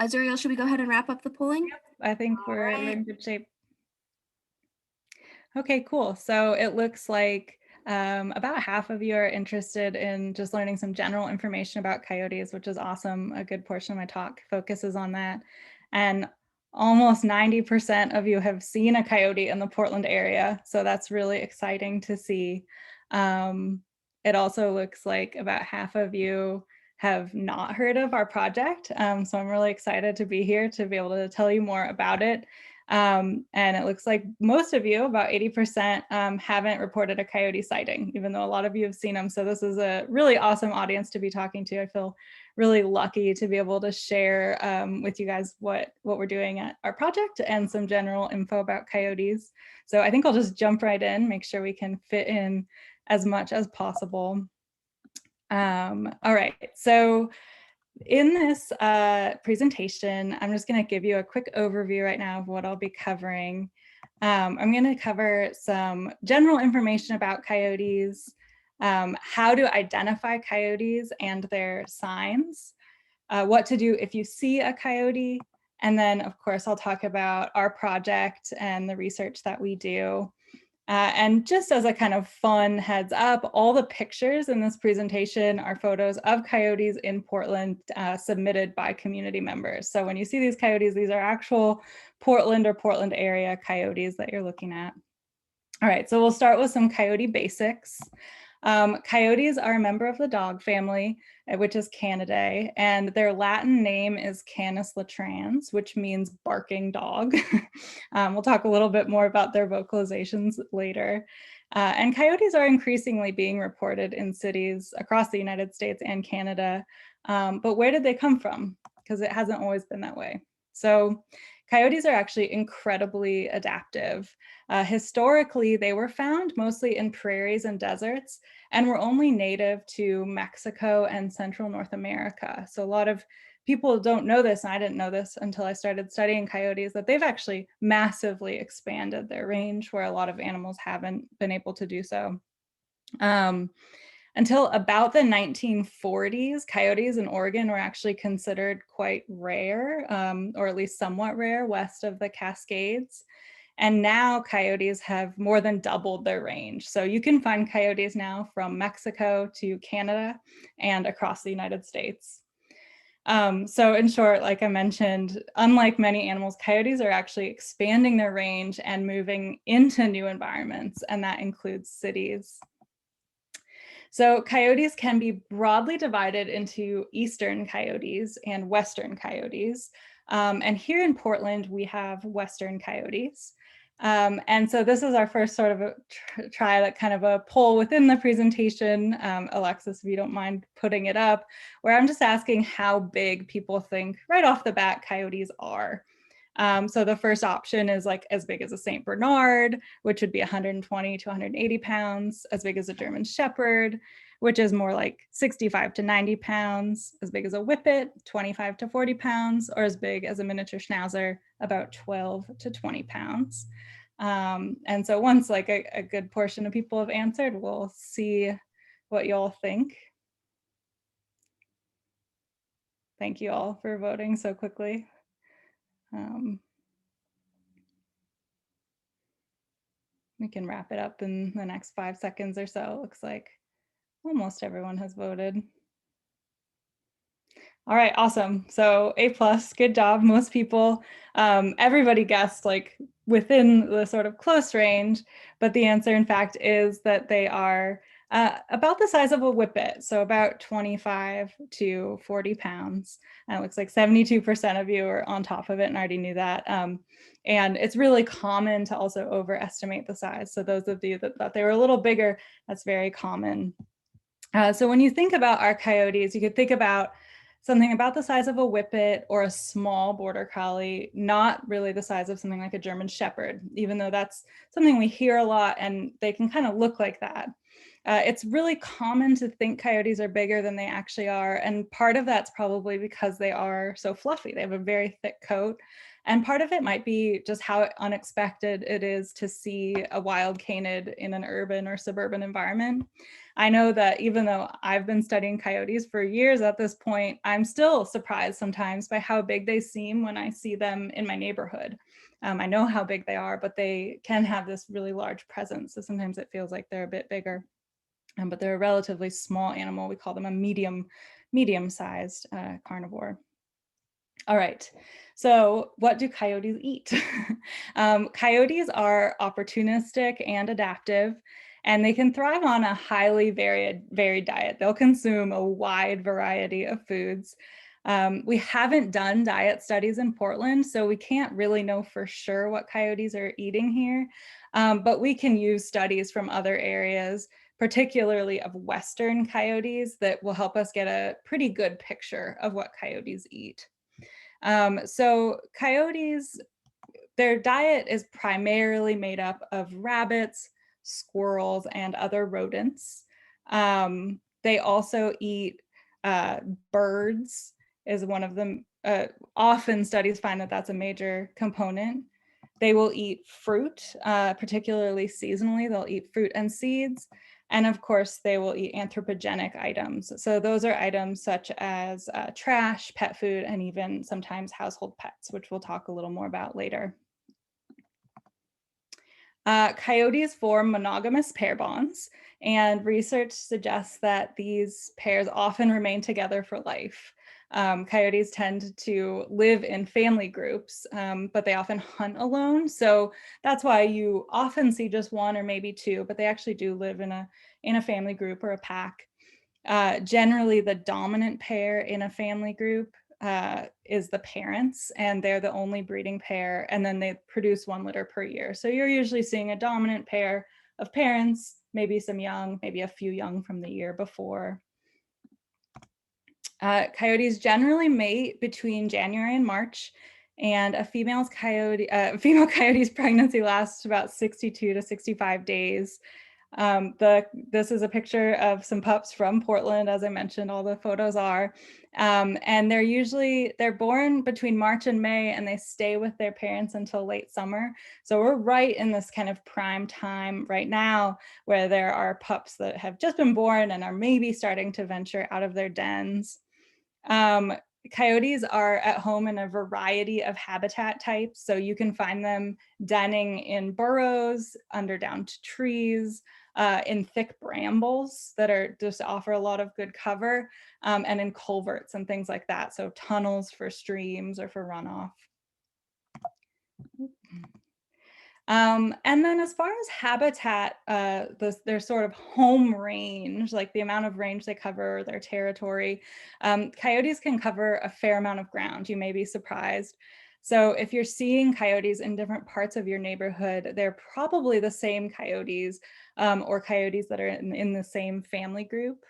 Zuriel, should we go ahead and wrap up the polling? I think we're in good shape. Okay, cool. So it looks like about half of you are interested in just learning some general information about coyotes, which is awesome. A good portion of my talk focuses on that. And almost 90% of you have seen a coyote in the Portland area. So that's really exciting to see. It also looks like about half of you have not heard of our project. So I'm really excited to be here to be able to tell you more about it. And it looks like most of you, about 80%, haven't reported a coyote sighting, even though a lot of you have seen them. So this is a really awesome audience to be talking to. I feel really lucky to be able to share with you guys what we're doing at our project and some general info about coyotes. So I think I'll just jump right in, make sure we can fit in as much as possible. All right, so in this presentation, I'm just going to give you a quick overview right now of what I'll be covering. I'm going to cover some general information about coyotes, how to identify coyotes and their signs, what to do if you see a coyote, and then of course I'll talk about our project and the research that we do. And just as a kind of fun heads up, all the pictures in this presentation are photos of coyotes in Portland submitted by community members. So when you see these coyotes, these are actual Portland or Portland area coyotes that you're looking at. All right, so we'll start with some coyote basics. Coyotes are a member of the dog family, which is Canidae, and their Latin name is Canis latrans, which means barking dog. We'll talk a little bit more about their vocalizations later. And coyotes are increasingly being reported in cities across the United States and Canada. But where did they come from? Because it hasn't always been that way. So coyotes are actually incredibly adaptive. Historically, they were found mostly in prairies and deserts and were only native to Mexico and Central North America. So a lot of people don't know this, and I didn't know this until I started studying coyotes, that they've actually massively expanded their range where a lot of animals haven't been able to do so. Until about the 1940s, coyotes in Oregon were actually considered quite rare, or at least somewhat rare, west of the Cascades. And now coyotes have more than doubled their range. So you can find coyotes now from Mexico to Canada and across the United States. So in short, like I mentioned, unlike many animals, coyotes are actually expanding their range and moving into new environments, and that includes cities. So coyotes can be broadly divided into eastern coyotes and western coyotes. And here in Portland, we have western coyotes. And so this is our first sort of a try at kind of a poll within the presentation, Alexis, if you don't mind putting it up, where I'm just asking how big people think right off the bat coyotes are. So the first option is like as big as a St. Bernard, which would be 120 to 180 pounds, as big as a German Shepherd, which is more like 65 to 90 pounds, as big as a Whippet, 25 to 40 pounds, or as big as a miniature Schnauzer, about 12 to 20 pounds. And so once like a good portion of people have answered, we'll see what y'all think. Thank you all for voting so quickly. We can wrap it up in the next 5 seconds or so. It looks like almost everyone has voted. All right, awesome. So A+, good job. Most people, everybody guessed like within the sort of close range, but the answer in fact is that they are about the size of a Whippet, so about 25 to 40 pounds. And it looks like 72% of you are on top of it and already knew that. And it's really common to also overestimate the size. So those of you that thought they were a little bigger, that's very common. So when you think about our coyotes, you could think about something about the size of a Whippet or a small border collie, not really the size of something like a German Shepherd, even though that's something we hear a lot and they can kind of look like that. It's really common to think coyotes are bigger than they actually are. And part of that's probably because they are so fluffy. They have a very thick coat. And part of it might be just how unexpected it is to see a wild canid in an urban or suburban environment. I know that even though I've been studying coyotes for years at this point, I'm still surprised sometimes by how big they seem when I see them in my neighborhood. I know how big they are, but they can have this really large presence. So sometimes it feels like they're a bit bigger, but they're a relatively small animal. We call them a medium-sized carnivore. All right, so what do coyotes eat? Coyotes are opportunistic and adaptive, and they can thrive on a highly varied diet. They'll consume a wide variety of foods. We haven't done diet studies in Portland, so we can't really know for sure what coyotes are eating here, but we can use studies from other areas, particularly of Western coyotes, that will help us get a pretty good picture of what coyotes eat. So coyotes, their diet is primarily made up of rabbits, squirrels, and other rodents. They also eat birds, is one of them. Often studies find that that's a major component. They will eat fruit, particularly seasonally. They'll eat fruit and seeds. And of course, they will eat anthropogenic items. So those are items such as trash, pet food, and even sometimes household pets, which we'll talk a little more about later. Coyotes form monogamous pair bonds, and research suggests that these pairs often remain together for life. Coyotes tend to live in family groups, but they often hunt alone. So that's why you often see just one or maybe two, but they actually do live in a family group or a pack. Generally, the dominant pair in a family group is the parents, and they're the only breeding pair, and then they produce 1 litter per year. So you're usually seeing a dominant pair of parents, maybe some young, maybe a few young from the year before. Coyotes generally mate between January and March, and a female coyote's pregnancy lasts about 62 to 65 days. This is a picture of some pups from Portland. As I mentioned, all the photos are. And they're born between March and May, and they stay with their parents until late summer. So we're right in this kind of prime time right now where there are pups that have just been born and are maybe starting to venture out of their dens. Coyotes are at home in a variety of habitat types. So you can find them denning in burrows, under downed trees, in thick brambles that are just offer a lot of good cover, and in culverts and things like that. So tunnels for streams or for runoff. And then as far as habitat, their sort of home range, like the amount of range they cover, their territory, coyotes can cover a fair amount of ground. You may be surprised. So if you're seeing coyotes in different parts of your neighborhood, they're probably the same coyotes, or coyotes that are in the same family group.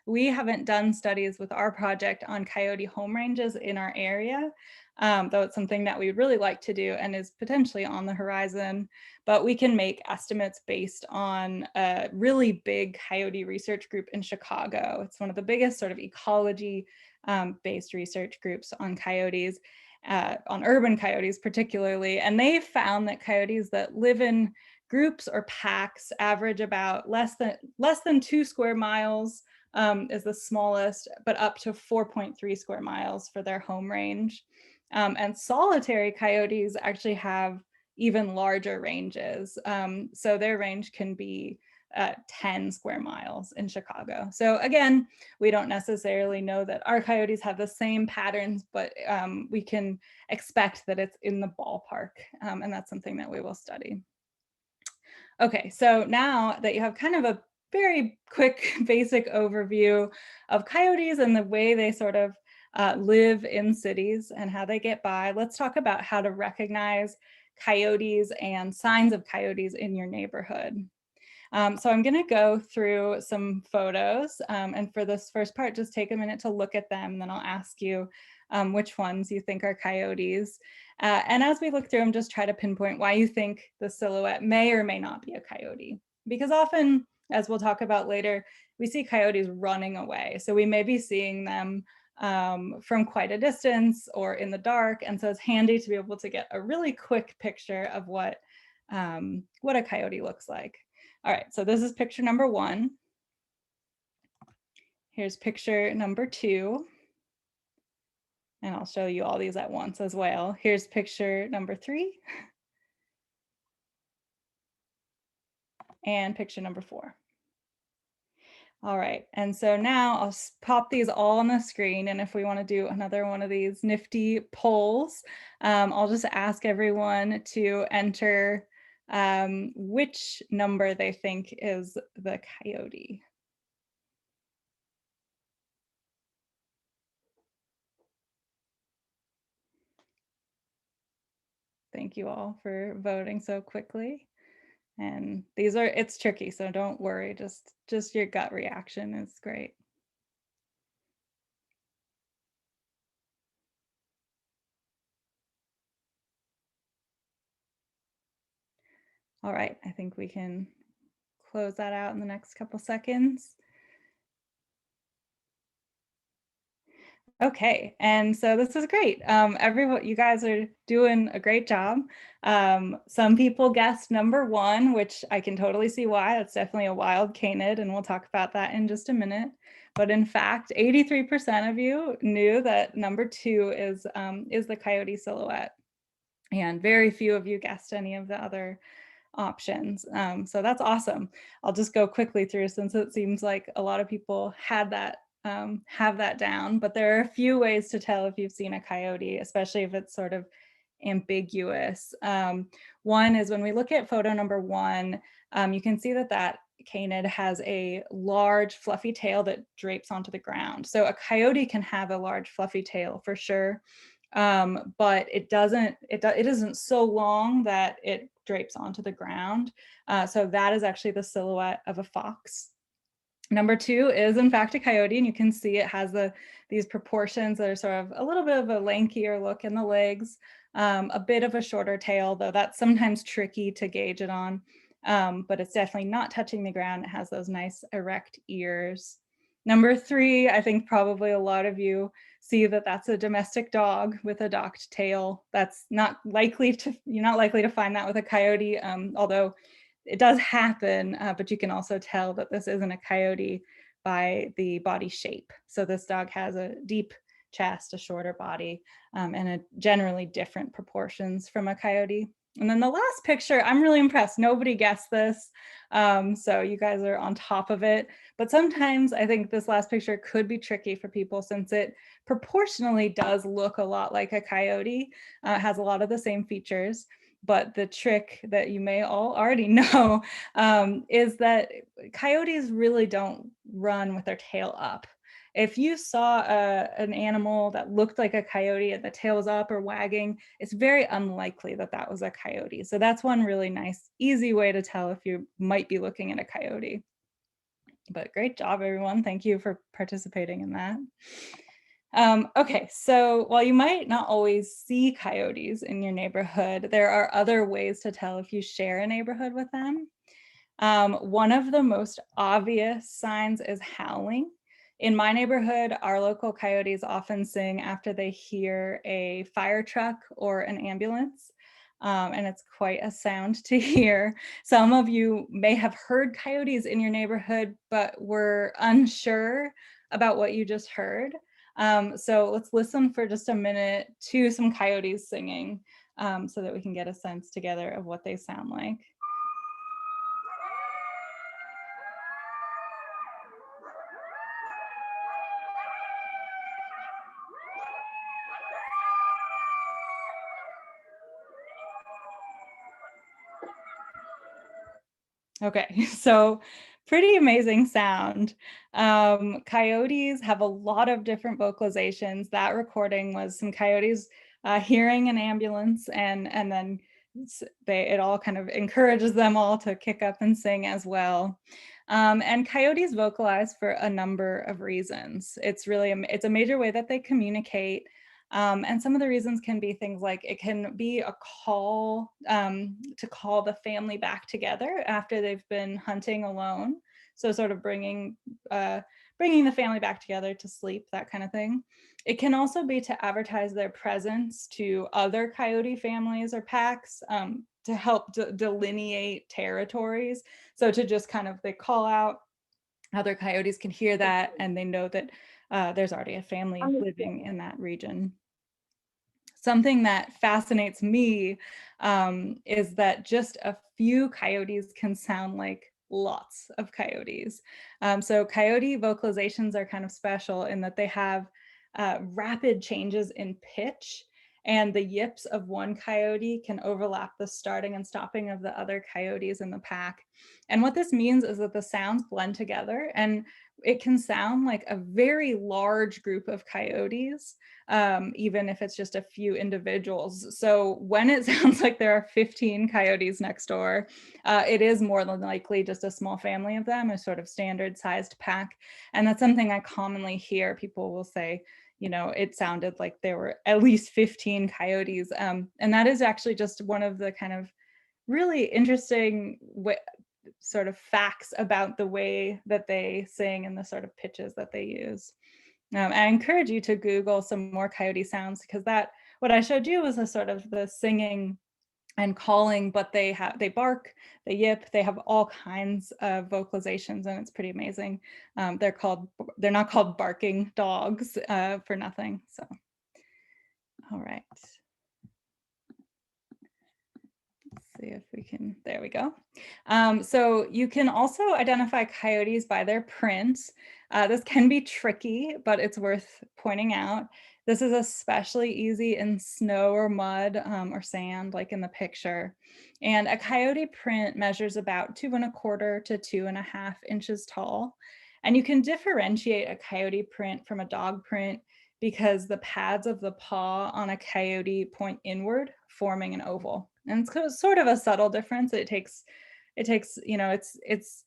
We haven't done studies with our project on coyote home ranges in our area, though it's something that we really like to do and is potentially on the horizon. But we can make estimates based on a really big coyote research group in Chicago. It's one of the biggest sort of ecology based research groups on coyotes, on urban coyotes particularly. And they found that coyotes that live in groups or packs average about less than 2 square miles is the smallest, but up to 4.3 square miles for their home range. And solitary coyotes actually have even larger ranges. So their range can be 10 square miles in Chicago. So again, we don't necessarily know that our coyotes have the same patterns, but we can expect that it's in the ballpark. And that's something that we will study. Okay, so now that you have kind of a very quick basic overview of coyotes and the way they sort of live in cities and how they get by, let's talk about how to recognize coyotes and signs of coyotes in your neighborhood. So I'm going to go through some photos, and for this first part, just take a minute to look at them, and then I'll ask you which ones you think are coyotes. And as we look through them, just try to pinpoint why you think the silhouette may or may not be a coyote. Because often, as we'll talk about later, we see coyotes running away. So we may be seeing them from quite a distance or in the dark. And so it's handy to be able to get a really quick picture of what a coyote looks like. All right, so this is picture number 1. Here's picture number 2. And I'll show you all these at once as well. Here's picture number 3 and picture number 4. All right, and so now I'll pop these all on the screen, and if we want to do another one of these nifty polls, I'll just ask everyone to enter which number they think is the coyote. Thank you all for voting so quickly. And it's tricky, so don't worry, just your gut reaction is great. All right, I think we can close that out in the next couple seconds. Okay, and so this is great. Everyone, you guys are doing a great job. Some people guessed number 1, which I can totally see why. That's definitely a wild canid, and we'll talk about that in just a minute. But in fact, 83% of you knew that number 2 is the coyote silhouette, and very few of you guessed any of the other options. So that's awesome. I'll just go quickly through since it seems like a lot of people had that have that down, but there are a few ways to tell if you've seen a coyote, especially if it's sort of ambiguous. One is when we look at photo number 1, you can see that canid has a large fluffy tail that drapes onto the ground. So a coyote can have a large fluffy tail for sure, but it isn't so long that it drapes onto the ground. So that is actually the silhouette of a fox. Number 2 is in fact a coyote, and you can see it has these proportions that are sort of a little bit of a lankier look in the legs, a bit of a shorter tail, though that's sometimes tricky to gauge it on, but it's definitely not touching the ground. It has those nice erect ears. Number 3, I think probably a lot of you see that that's a domestic dog with a docked tail. That's you're not likely to find that with a coyote, although it does happen, but you can also tell that this isn't a coyote by the body shape. So this dog has a deep chest, a shorter body, and a generally different proportions from a coyote. And then the last picture, I'm really impressed. Nobody guessed this. So you guys are on top of it. But sometimes I think this last picture could be tricky for people since it proportionally does look a lot like a coyote. It has a lot of the same features. But the trick that you may all already know is that coyotes really don't run with their tail up. If you saw an animal that looked like a coyote and the tail was up or wagging, it's very unlikely that that was a coyote. So that's one really nice, easy way to tell if you might be looking at a coyote. But great job, everyone. Thank you for participating in that. Okay, so while you might not always see coyotes in your neighborhood, there are other ways to tell if you share a neighborhood with them. One of the most obvious signs is howling. In my neighborhood, our local coyotes often sing after they hear a fire truck or an ambulance. And it's quite a sound to hear. Some of you may have heard coyotes in your neighborhood, but were unsure about what you just heard. So let's listen for just a minute to some coyotes singing so that we can get a sense together of what they sound like. Okay, so pretty amazing sound. Coyotes have a lot of different vocalizations. That recording was some coyotes hearing an ambulance, and then it all kind of encourages them all to kick up and sing as well. And coyotes vocalize for a number of reasons. It's a major way that they communicate. And some of the reasons can be things like it can be a call to call the family back together after they've been hunting alone. So sort of bringing the family back together to sleep, that kind of thing. It can also be to advertise their presence to other coyote families or packs to help delineate territories. So to just kind of, they call out other coyotes can hear that and they know that there's already a family living in that region. Something that fascinates me is that just a few coyotes can sound like lots of coyotes. So coyote vocalizations are kind of special in that they have rapid changes in pitch, and the yips of one coyote can overlap the starting and stopping of the other coyotes in the pack. And what this means is that the sounds blend together and it can sound like a very large group of coyotes, even if it's just a few individuals. So when it sounds like there are 15 coyotes next door, it is more than likely just a small family of them, a sort of standard sized pack. And that's something I commonly hear. People will say, you know, it sounded like there were at least 15 coyotes. And that is actually just one of the kind of really interesting sort of facts about the way that they sing and the sort of pitches that they use. I encourage you to Google some more coyote sounds, because that, what I showed you was a sort of the singing and calling, but they bark, they yip, they have all kinds of vocalizations, and it's pretty amazing. They're not called barking dogs for nothing. So, all right. Let's see if we can, there we go. So you can also identify coyotes by their prints. This can be tricky, but it's worth pointing out. This is especially easy in snow or mud or sand, like in the picture. And a coyote print measures about 2¼ to 2½ inches tall. And you can differentiate a coyote print from a dog print because the pads of the paw on a coyote point inward, forming an oval. And it's sort of a subtle difference. It takes, you know, it's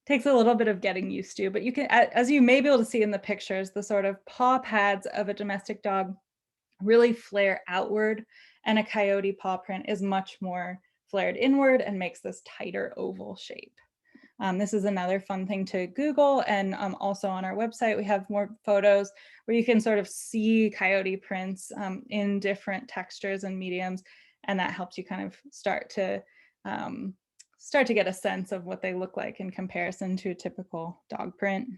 takes a little bit of getting used to, but you can, as you may be able to see in the pictures, the sort of paw pads of a domestic dog really flare outward, and a coyote paw print is much more flared inward and makes this tighter oval shape. This is another fun thing to Google, and also on our website we have more photos where you can sort of see coyote prints in different textures and mediums, and that helps you kind of start to get a sense of what they look like in comparison to a typical dog print.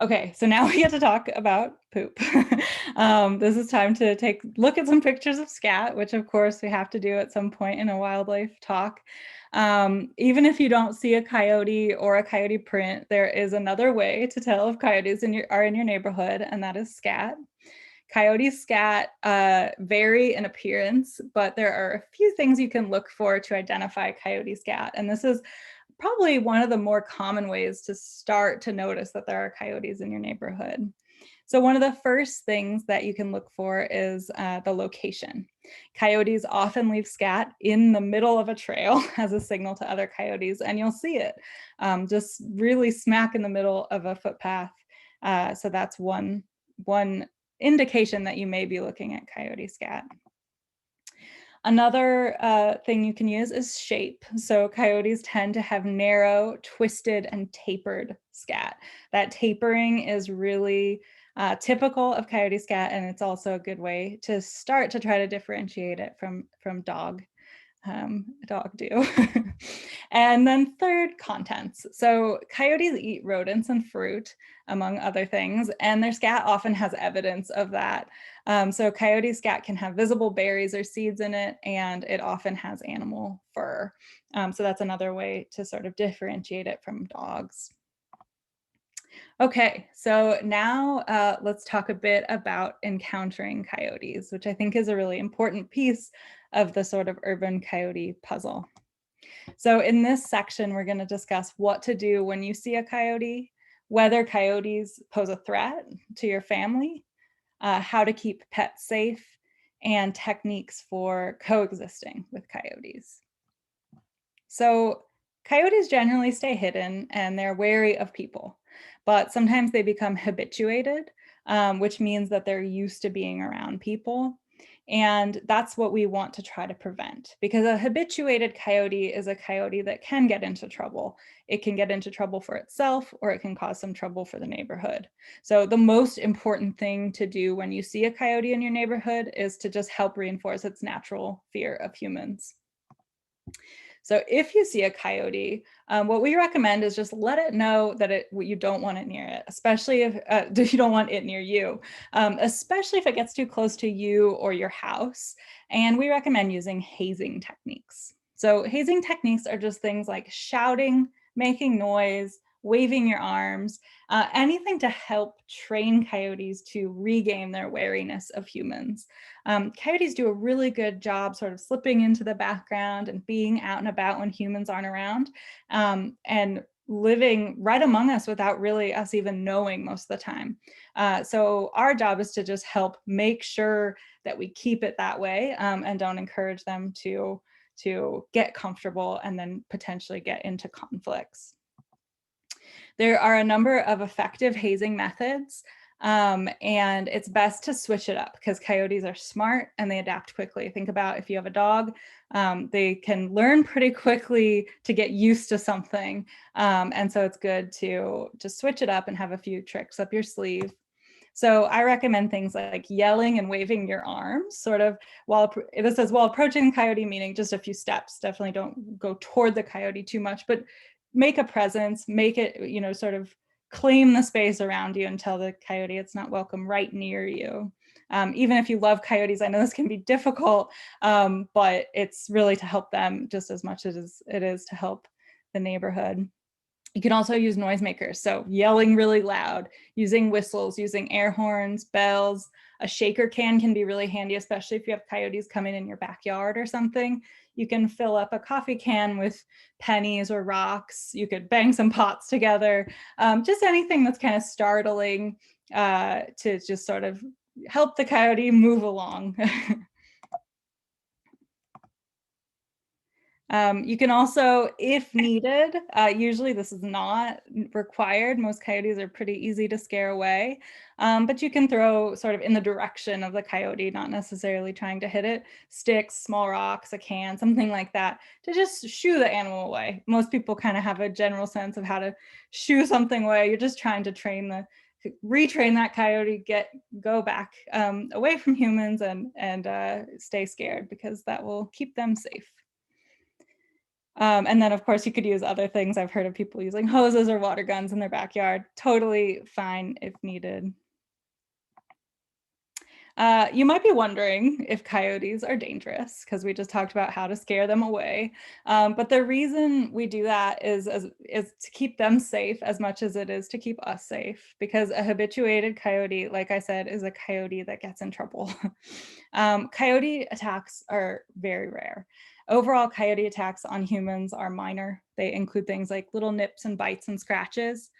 Okay, so now we get to talk about poop. This is time to look at some pictures of Scat, which of course we have to do at some point in a wildlife talk. Even if you don't see a coyote or a coyote print, there is another way to tell if coyotes are in your neighborhood, and that is Scat. Coyote scat vary in appearance, but there are a few things you can look for to identify coyote scat. And this is probably one of the more common ways to start to notice that there are coyotes in your neighborhood. So one of the first things that you can look for is the location. Coyotes often leave scat in the middle of a trail as a signal to other coyotes, and you'll see it just really smack in the middle of a footpath. So that's one indication that you may be looking at coyote scat. Another thing you can use is shape. So coyotes tend to have narrow, twisted, and tapered scat. That tapering is really typical of coyote scat, and it's also a good way to start to try to differentiate it from dog do. And then third, contents. So coyotes eat rodents and fruit, among other things, and their scat often has evidence of that. So coyote scat can have visible berries or seeds in it, and it often has animal fur. So that's another way to sort of differentiate it from dogs. Okay, so now let's talk a bit about encountering coyotes, which I think is a really important piece of the sort of urban coyote puzzle. So in this section, we're going to discuss what to do when you see a coyote, whether coyotes pose a threat to your family, how to keep pets safe, and techniques for coexisting with coyotes. So coyotes generally stay hidden and they're wary of people, but sometimes they become habituated, which means that they're used to being around people. And that's what we want to try to prevent, because a habituated coyote is a coyote that can get into trouble. It can get into trouble for itself, or it can cause some trouble for the neighborhood. So the most important thing to do when you see a coyote in your neighborhood is to just help reinforce its natural fear of humans. So if you see a coyote, what we recommend is just let it know that you don't want it near it, especially if you don't want it near you, especially if it gets too close to you or your house. And we recommend using hazing techniques. So hazing techniques are just things like shouting, making noise, waving your arms, anything to help train coyotes to regain their wariness of humans. Coyotes do a really good job sort of slipping into the background and being out and about when humans aren't around, and living right among us without really us even knowing most of the time. So our job is to just help make sure that we keep it that way, and don't encourage them to get comfortable and then potentially get into conflicts. There are a number of effective hazing methods, and it's best to switch it up because coyotes are smart and they adapt quickly. Think about if you have a dog, they can learn pretty quickly to get used to something. And so it's good to just switch it up and have a few tricks up your sleeve. So I recommend things like yelling and waving your arms, sort of this says while approaching the coyote, meaning just a few steps. Definitely don't go toward the coyote too much, but make a presence, make it, sort of claim the space around you and tell the coyote it's not welcome right near you. Even if you love coyotes, I know this can be difficult, but it's really to help them just as much as it is to help the neighborhood. You can also use noisemakers, so yelling really loud, using whistles, using air horns, bells. A shaker can be really handy, especially if you have coyotes coming in your backyard or something. You can fill up a coffee can with pennies or rocks. You could bang some pots together. Just anything that's kind of startling, to just sort of help the coyote move along. You can also, if needed, usually this is not required. Most coyotes are pretty easy to scare away, but you can throw sort of in the direction of the coyote, not necessarily trying to hit it, sticks, small rocks, a can, something like that, to just shoo the animal away. Most people kind of have a general sense of how to shoo something away. You're just trying to retrain that coyote, go back away from humans and stay scared, because that will keep them safe. And then of course you could use other things. I've heard of people using hoses or water guns in their backyard. Totally fine if needed. You might be wondering if coyotes are dangerous, because we just talked about how to scare them away. But the reason we do that is to keep them safe as much as it is to keep us safe, because a habituated coyote, like I said, is a coyote that gets in trouble. Coyote attacks are very rare. Overall, coyote attacks on humans are minor. They include things like little nips and bites and scratches.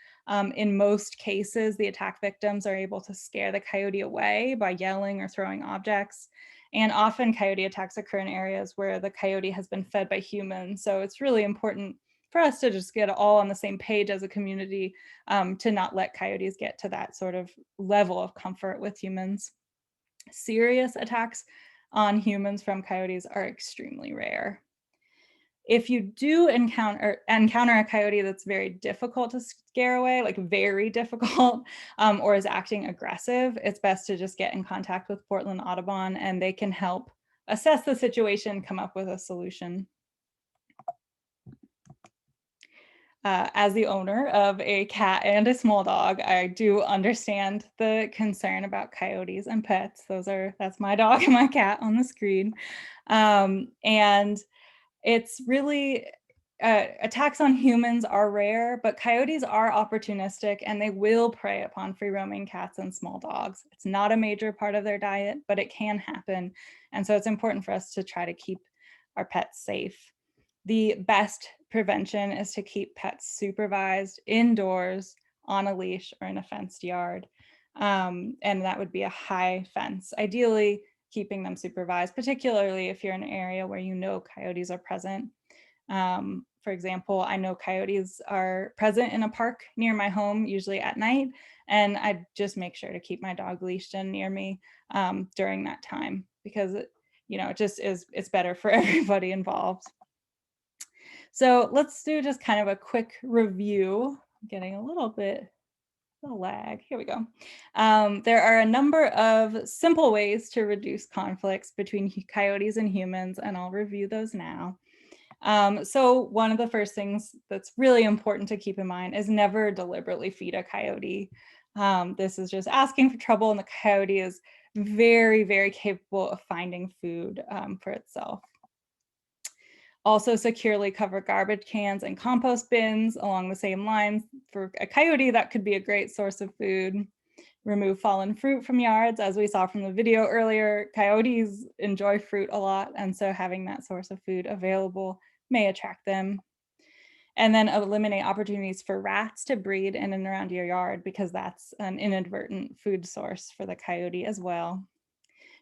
In most cases, the attack victims are able to scare the coyote away by yelling or throwing objects. And often coyote attacks occur in areas where the coyote has been fed by humans. So it's really important for us to just get all on the same page as a community, to not let coyotes get to that sort of level of comfort with humans. Serious attacks on humans from coyotes are extremely rare. If you do encounter a coyote that's very difficult to scare away, like very difficult, or is acting aggressive, it's best to just get in contact with Portland Audubon, and they can help assess the situation, come up with a solution. As the owner of a cat and a small dog, I do understand the concern about coyotes and pets. That's my dog and my cat on the screen. And it's really, attacks on humans are rare, but coyotes are opportunistic and they will prey upon free roaming cats and small dogs. It's not a major part of their diet, but it can happen. And so it's important for us to try to keep our pets safe. The best prevention is to keep pets supervised indoors, on a leash, or in a fenced yard. And that would be a high fence. Ideally, keeping them supervised, particularly if you're in an area where you know coyotes are present. For example, I know coyotes are present in a park near my home, usually at night, and I just make sure to keep my dog leashed in near me during that time, because it it's better for everybody involved. So let's do just kind of a quick review. I'm getting a little lag. Here we go. There are a number of simple ways to reduce conflicts between coyotes and humans, and I'll review those now. So one of the first things that's really important to keep in mind is never deliberately feed a coyote. This is just asking for trouble, and the coyote is very, very capable of finding food for itself. Also securely cover garbage cans and compost bins along the same lines. For a coyote, that could be a great source of food. Remove fallen fruit from yards. As we saw from the video earlier, coyotes enjoy fruit a lot, and so having that source of food available may attract them. And then eliminate opportunities for rats to breed in and around your yard, because that's an inadvertent food source for the coyote as well.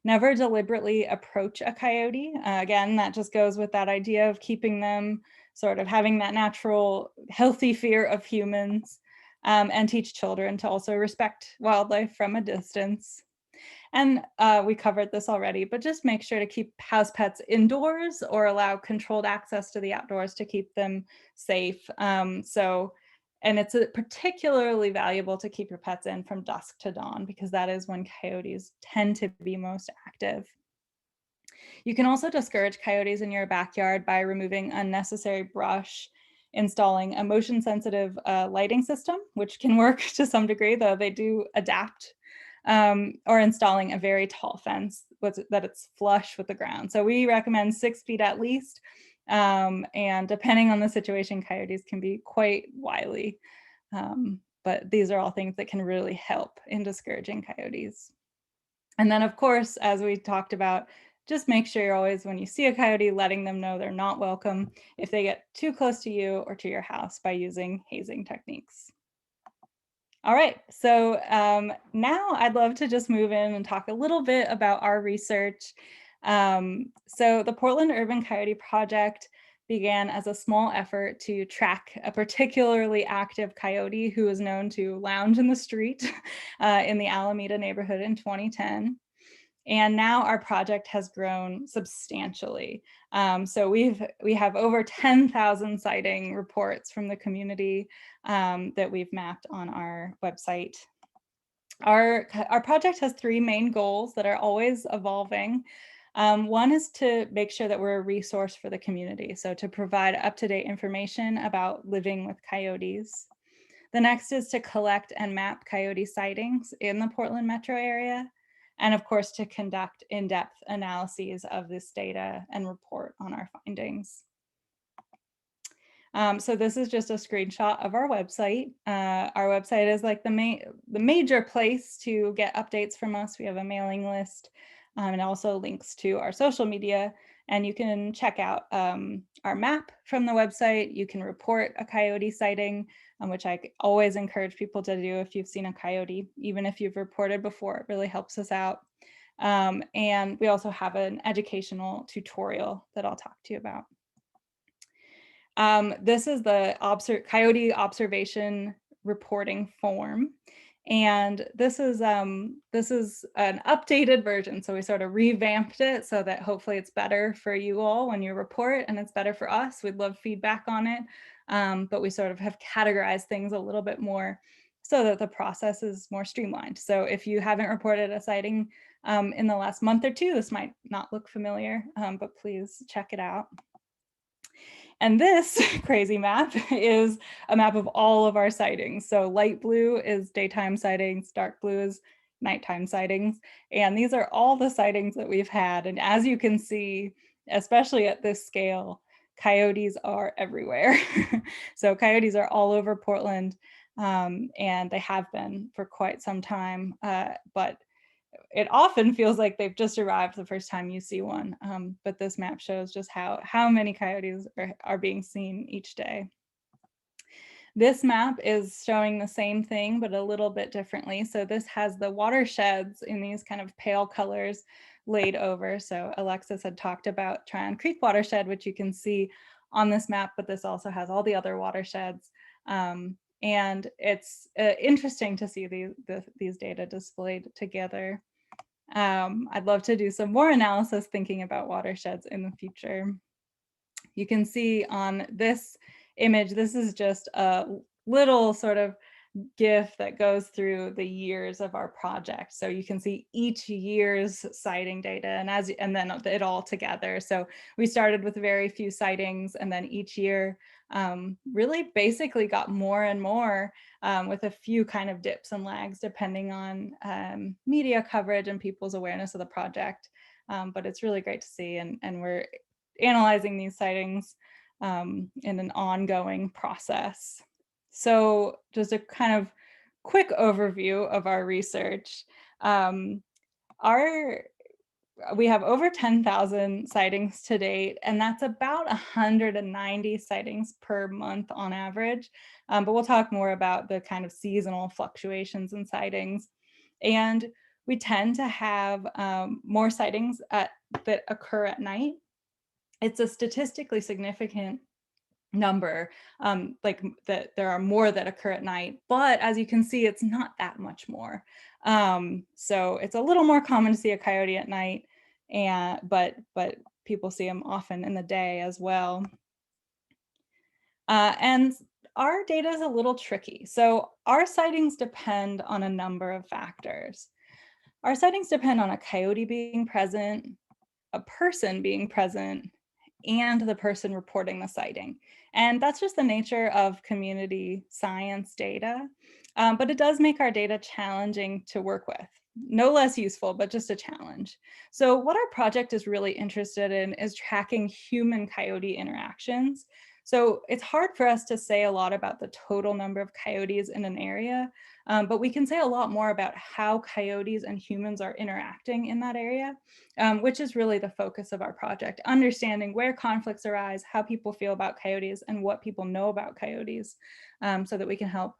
Never deliberately approach a coyote. Again, that just goes with that idea of keeping them sort of having that natural, healthy fear of humans, and teach children to also respect wildlife from a distance. And we covered this already, but just make sure to keep house pets indoors or allow controlled access to the outdoors to keep them safe. And it's particularly valuable to keep your pets in from dusk to dawn, because that is when coyotes tend to be most active. You can also discourage coyotes in your backyard by removing unnecessary brush, installing a motion sensitive lighting system, which can work to some degree, though they do adapt, or installing a very tall fence that it's flush with the ground. So we recommend 6 feet at least. And depending on the situation, coyotes can be quite wily. But these are all things that can really help in discouraging coyotes. And then, of course, as we talked about, just make sure you're always, when you see a coyote, letting them know they're not welcome if they get too close to you or to your house by using hazing techniques. All right, so now I'd love to just move in and talk a little bit about our research. So the Portland Urban Coyote Project began as a small effort to track a particularly active coyote who is known to lounge in the street in the Alameda neighborhood in 2010. And now our project has grown substantially. So we have over 10,000 sighting reports from the community that we've mapped on our website. Our project has 3 main goals that are always evolving. One is to make sure that we're a resource for the community, so to provide up-to-date information about living with coyotes. The next is to collect and map coyote sightings in the Portland metro area, and of course to conduct in-depth analyses of this data and report on our findings. So this is just a screenshot of our website. Our website is like the major place to get updates from us. We have a mailing list, and also links to our social media. And you can check out our map from the website. You can report a coyote sighting, which I always encourage people to do if you've seen a coyote, even if you've reported before. It really helps us out. And we also have an educational tutorial that I'll talk to you about. This is the coyote observation reporting form. And this is an updated version. So we sort of revamped it so that hopefully it's better for you all when you report, and it's better for us. We'd love feedback on it. But we sort of have categorized things a little bit more so that the process is more streamlined. So if you haven't reported a sighting in the last month or 2, this might not look familiar, but please check it out. And this crazy map is a map of all of our sightings. So light blue is daytime sightings, dark blue is nighttime sightings. And these are all the sightings that we've had. And as you can see, especially at this scale, coyotes are everywhere. So coyotes are all over Portland, and they have been for quite some time. But it often feels like they've just arrived the first time you see one. But this map shows just how many coyotes are being seen each day. This map is showing the same thing, but a little bit differently. So this has the watersheds in these kind of pale colors laid over. So Alexis had talked about Tryon Creek watershed, which you can see on this map, but this also has all the other watersheds. And it's interesting to see these data displayed together. I'd love to do some more analysis thinking about watersheds in the future. You can see on this image, this is just a little sort of GIF that goes through the years of our project. So you can see each year's sighting data and then it all together. So we started with very few sightings, and then each year really basically got more and more, with a few kind of dips and lags depending on media coverage and people's awareness of the project. But it's really great to see, and we're analyzing these sightings in an ongoing process. So just a kind of quick overview of our research. Um, our we have over 10,000 sightings to date, and that's about 190 sightings per month on average. But we'll talk more about the kind of seasonal fluctuations in sightings. And we tend to have more sightings that occur at night. It's a statistically significant number, like that there are more that occur at night, but as you can see, it's not that much more. So it's a little more common to see a coyote at night, but people see them often in the day as well. And our data is a little tricky. So our sightings depend on a number of factors. Our sightings depend on a coyote being present, a person being present, and the person reporting the sighting. And that's just the nature of community science data. But it does make our data challenging to work with. No less useful, but just a challenge. So what our project is really interested in is tracking human-coyote interactions. So it's hard for us to say a lot about the total number of coyotes in an area, but we can say a lot more about how coyotes and humans are interacting in that area, which is really the focus of our project, understanding where conflicts arise, how people feel about coyotes, and what people know about coyotes, so that we can help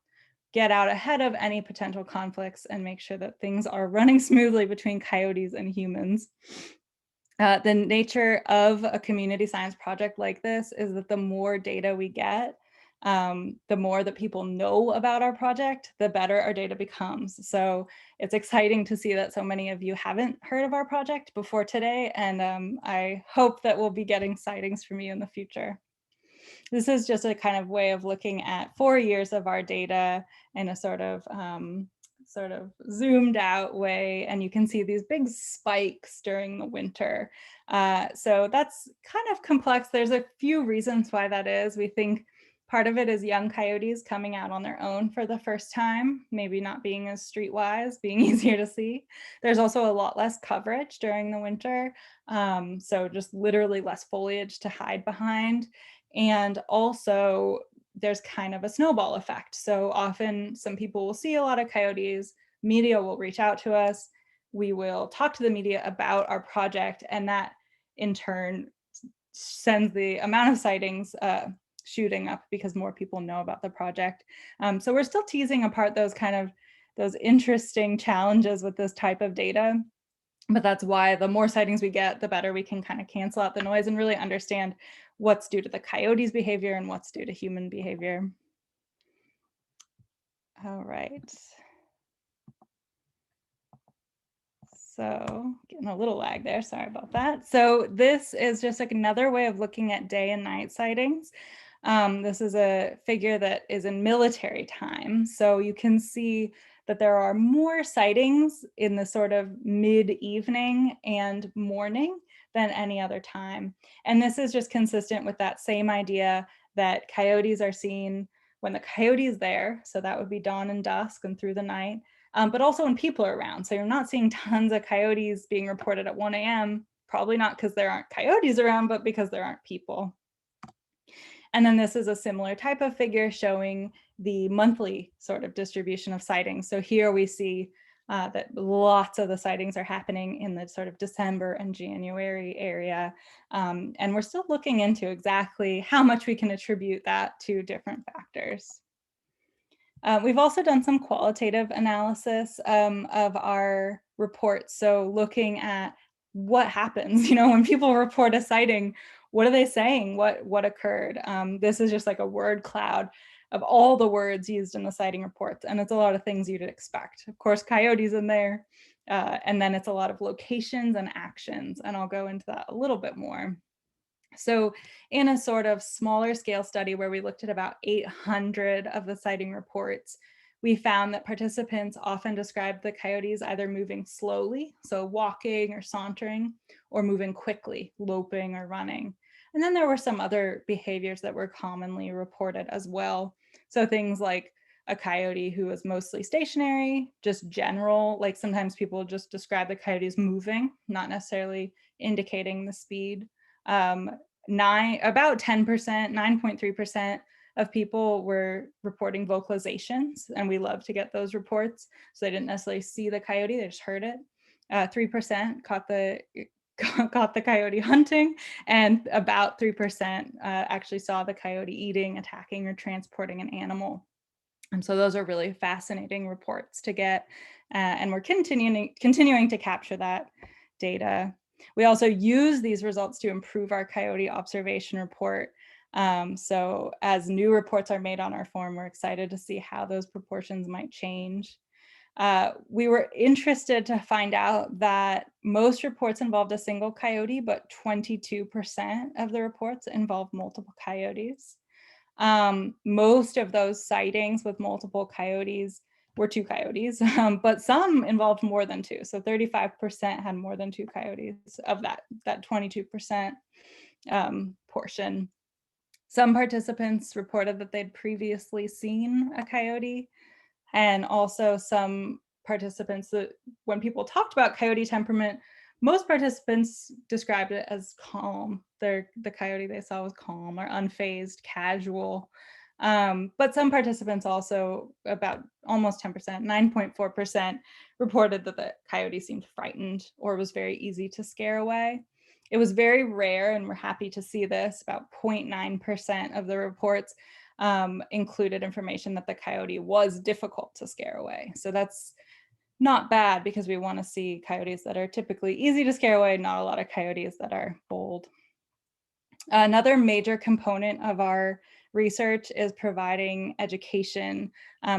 get out ahead of any potential conflicts and make sure that things are running smoothly between coyotes and humans. The nature of a community science project like this is that the more data we get, the more that people know about our project, the better our data becomes. So it's exciting to see that so many of you haven't heard of our project before today, and I hope that we'll be getting sightings from you in the future. This is just a kind of way of looking at 4 years of our data in a sort of zoomed out way, and you can see these big spikes during the winter. So that's kind of complex. There's a few reasons why that is. We think part of it is young coyotes coming out on their own for the first time, maybe not being as streetwise, being easier to see. There's also a lot less coverage during the winter, so just literally less foliage to hide behind. And also there's kind of a snowball effect. So often some people will see a lot of coyotes, media will reach out to us, we will talk to the media about our project, and that in turn sends the amount of sightings shooting up because more people know about the project. So we're still teasing apart those interesting challenges with this type of data. But that's why the more sightings we get, the better we can kind of cancel out the noise and really understand what's due to the coyote's behavior and what's due to human behavior. All right. So getting a little lag there, sorry about that. So this is just like another way of looking at day and night sightings. This is a figure that is in military time. So you can see that there are more sightings in the sort of mid-evening and morning than any other time. And this is just consistent with that same idea that coyotes are seen when the coyote is there. So that would be dawn and dusk and through the night, but also when people are around. So you're not seeing tons of coyotes being reported at 1 a.m., probably not because there aren't coyotes around, but because there aren't people. And then this is a similar type of figure showing the monthly sort of distribution of sightings. So here we see that lots of the sightings are happening in the sort of December and January area. And we're still looking into exactly how much we can attribute that to different factors. We've also done some qualitative analysis of our reports. So looking at what happens, when people report a sighting, what are they saying? What occurred? This is just like a word cloud of all the words used in the sighting reports. And it's a lot of things you'd expect. Of course, coyotes in there. And then it's a lot of locations and actions. And I'll go into that a little bit more. So in a sort of smaller scale study where we looked at about 800 of the sighting reports, we found that participants often described the coyotes either moving slowly, so walking or sauntering, or moving quickly, loping or running. And then there were some other behaviors that were commonly reported as well. So things like a coyote who was mostly stationary, just general, like sometimes people just describe the coyotes moving, not necessarily indicating the speed. About 10%, 9.3% of people were reporting vocalizations, and we love to get those reports. So they didn't necessarily see the coyote, they just heard it. 3% caught the coyote hunting, and about 3% actually saw the coyote eating, attacking, or transporting an animal. And so those are really fascinating reports to get, and we're continuing to capture that data. We also use these results to improve our coyote observation report. So as new reports are made on our form, we're excited to see how those proportions might change. We were interested to find out that most reports involved a single coyote, but 22% of the reports involved multiple coyotes. Most of those sightings with multiple coyotes were 2 coyotes, but some involved more than 2. So 35% had more than 2 coyotes of that 22% portion. Some participants reported that they'd previously seen a coyote, and also some participants that when people talked about coyote temperament, most participants described it as calm. The coyote they saw was calm or unfazed, casual. But some participants also, about almost 10%, 9.4%, reported that the coyote seemed frightened or was very easy to scare away. It was very rare, and we're happy to see this, about 0.9% of the reports included information that the coyote was difficult to scare away. So that's not bad, because we want to see coyotes that are typically easy to scare away, not a lot of coyotes that are bold. Another major component of our research is providing education.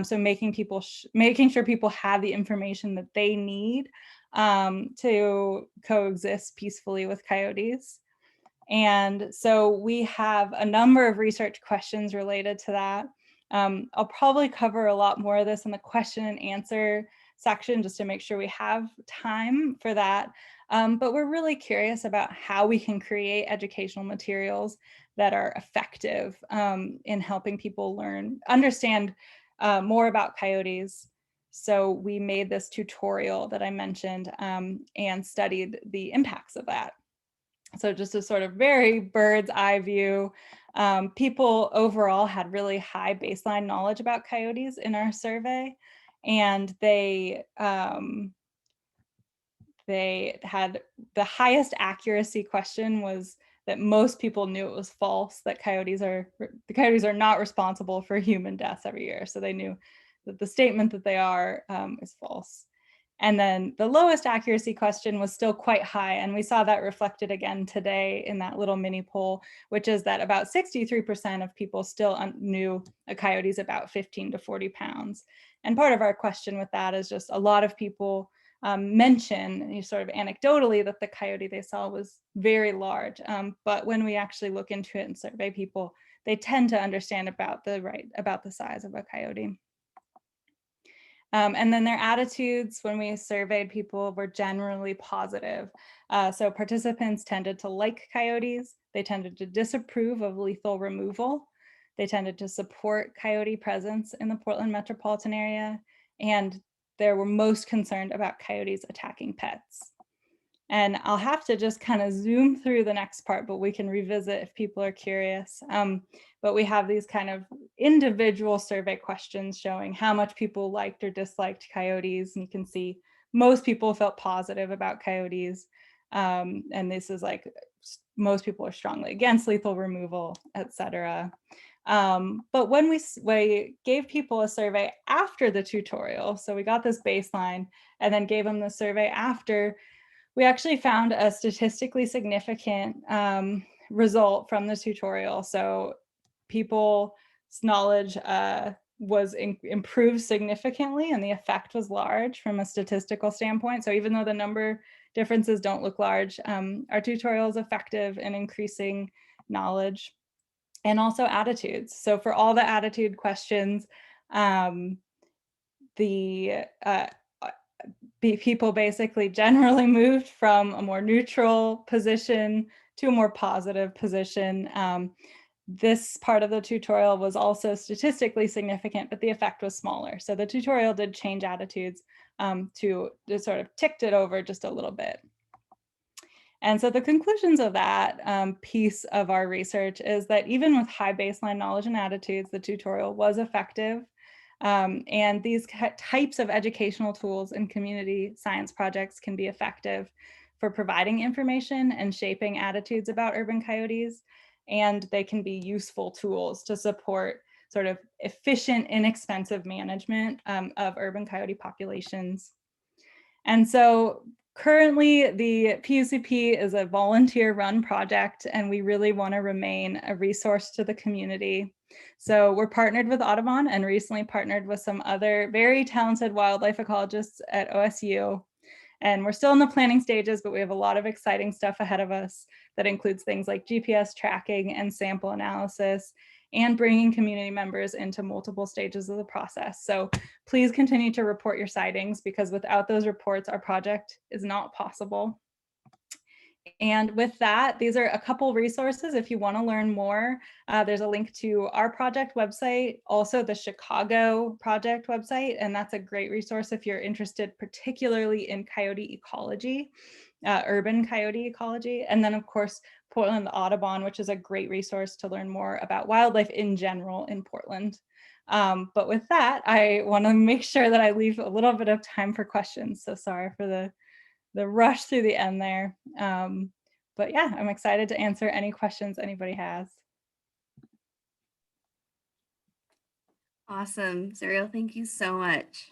So making sure people have the information that they need to coexist peacefully with coyotes. And so we have a number of research questions related to that. I'll probably cover a lot more of this in the question and answer section, just to make sure we have time for that. But we're really curious about how we can create educational materials that are effective in helping people understand more about coyotes. So we made this tutorial that I mentioned and studied the impacts of that. So just a sort of very bird's eye view. People overall had really high baseline knowledge about coyotes in our survey, and they had the highest accuracy question was that most people knew it was false, that the coyotes are not responsible for human deaths every year. So they knew that the statement that they are is false. And then the lowest accuracy question was still quite high. And we saw that reflected again today in that little mini poll, which is that about 63% of people still knew a coyote is about 15 to 40 pounds. And part of our question with that is just a lot of people mention sort of anecdotally that the coyote they saw was very large. But when we actually look into it and survey people, they tend to understand about the size of a coyote. And then their attitudes when we surveyed people were generally positive. So participants tended to like coyotes. They tended to disapprove of lethal removal. They tended to support coyote presence in the Portland metropolitan area. And they were most concerned about coyotes attacking pets. And I'll have to just kind of zoom through the next part, but we can revisit if people are curious. But we have these kind of individual survey questions showing how much people liked or disliked coyotes. And you can see most people felt positive about coyotes. And this is like, most people are strongly against lethal removal, etc. But when we gave people a survey after the tutorial, so we got this baseline and then gave them the survey after, we actually found a statistically significant result from the tutorial. So people's knowledge was improved significantly, and the effect was large from a statistical standpoint. So even though the number differences don't look large, our tutorial is effective in increasing knowledge and also attitudes. So for all the attitude questions, the people basically generally moved from a more neutral position to a more positive position. This part of the tutorial was also statistically significant, but the effect was smaller. So the tutorial did change attitudes to sort of ticked it over just a little bit. And so the conclusions of that piece of our research is that even with high baseline knowledge and attitudes, the tutorial was effective. And these types of educational tools and community science projects can be effective for providing information and shaping attitudes about urban coyotes. And they can be useful tools to support sort of efficient, inexpensive management of urban coyote populations. And so currently the PUCP is a volunteer-run project, and we really want to remain a resource to the community. So we're partnered with Audubon and recently partnered with some other very talented wildlife ecologists at OSU. And we're still in the planning stages, but we have a lot of exciting stuff ahead of us that includes things like GPS tracking and sample analysis, and bringing community members into multiple stages of the process. So please continue to report your sightings, because without those reports, our project is not possible. And with that, these are a couple resources if you want to learn more. There's a link to our project website, also the Chicago project website, and that's a great resource if you're interested particularly in coyote ecology, urban coyote ecology. And then of course, Portland Audubon, which is a great resource to learn more about wildlife in general in Portland. But with that, I want to make sure that I leave a little bit of time for questions. So sorry for the rush through the end there. But yeah, I'm excited to answer any questions anybody has. Awesome. Zuriel, thank you so much.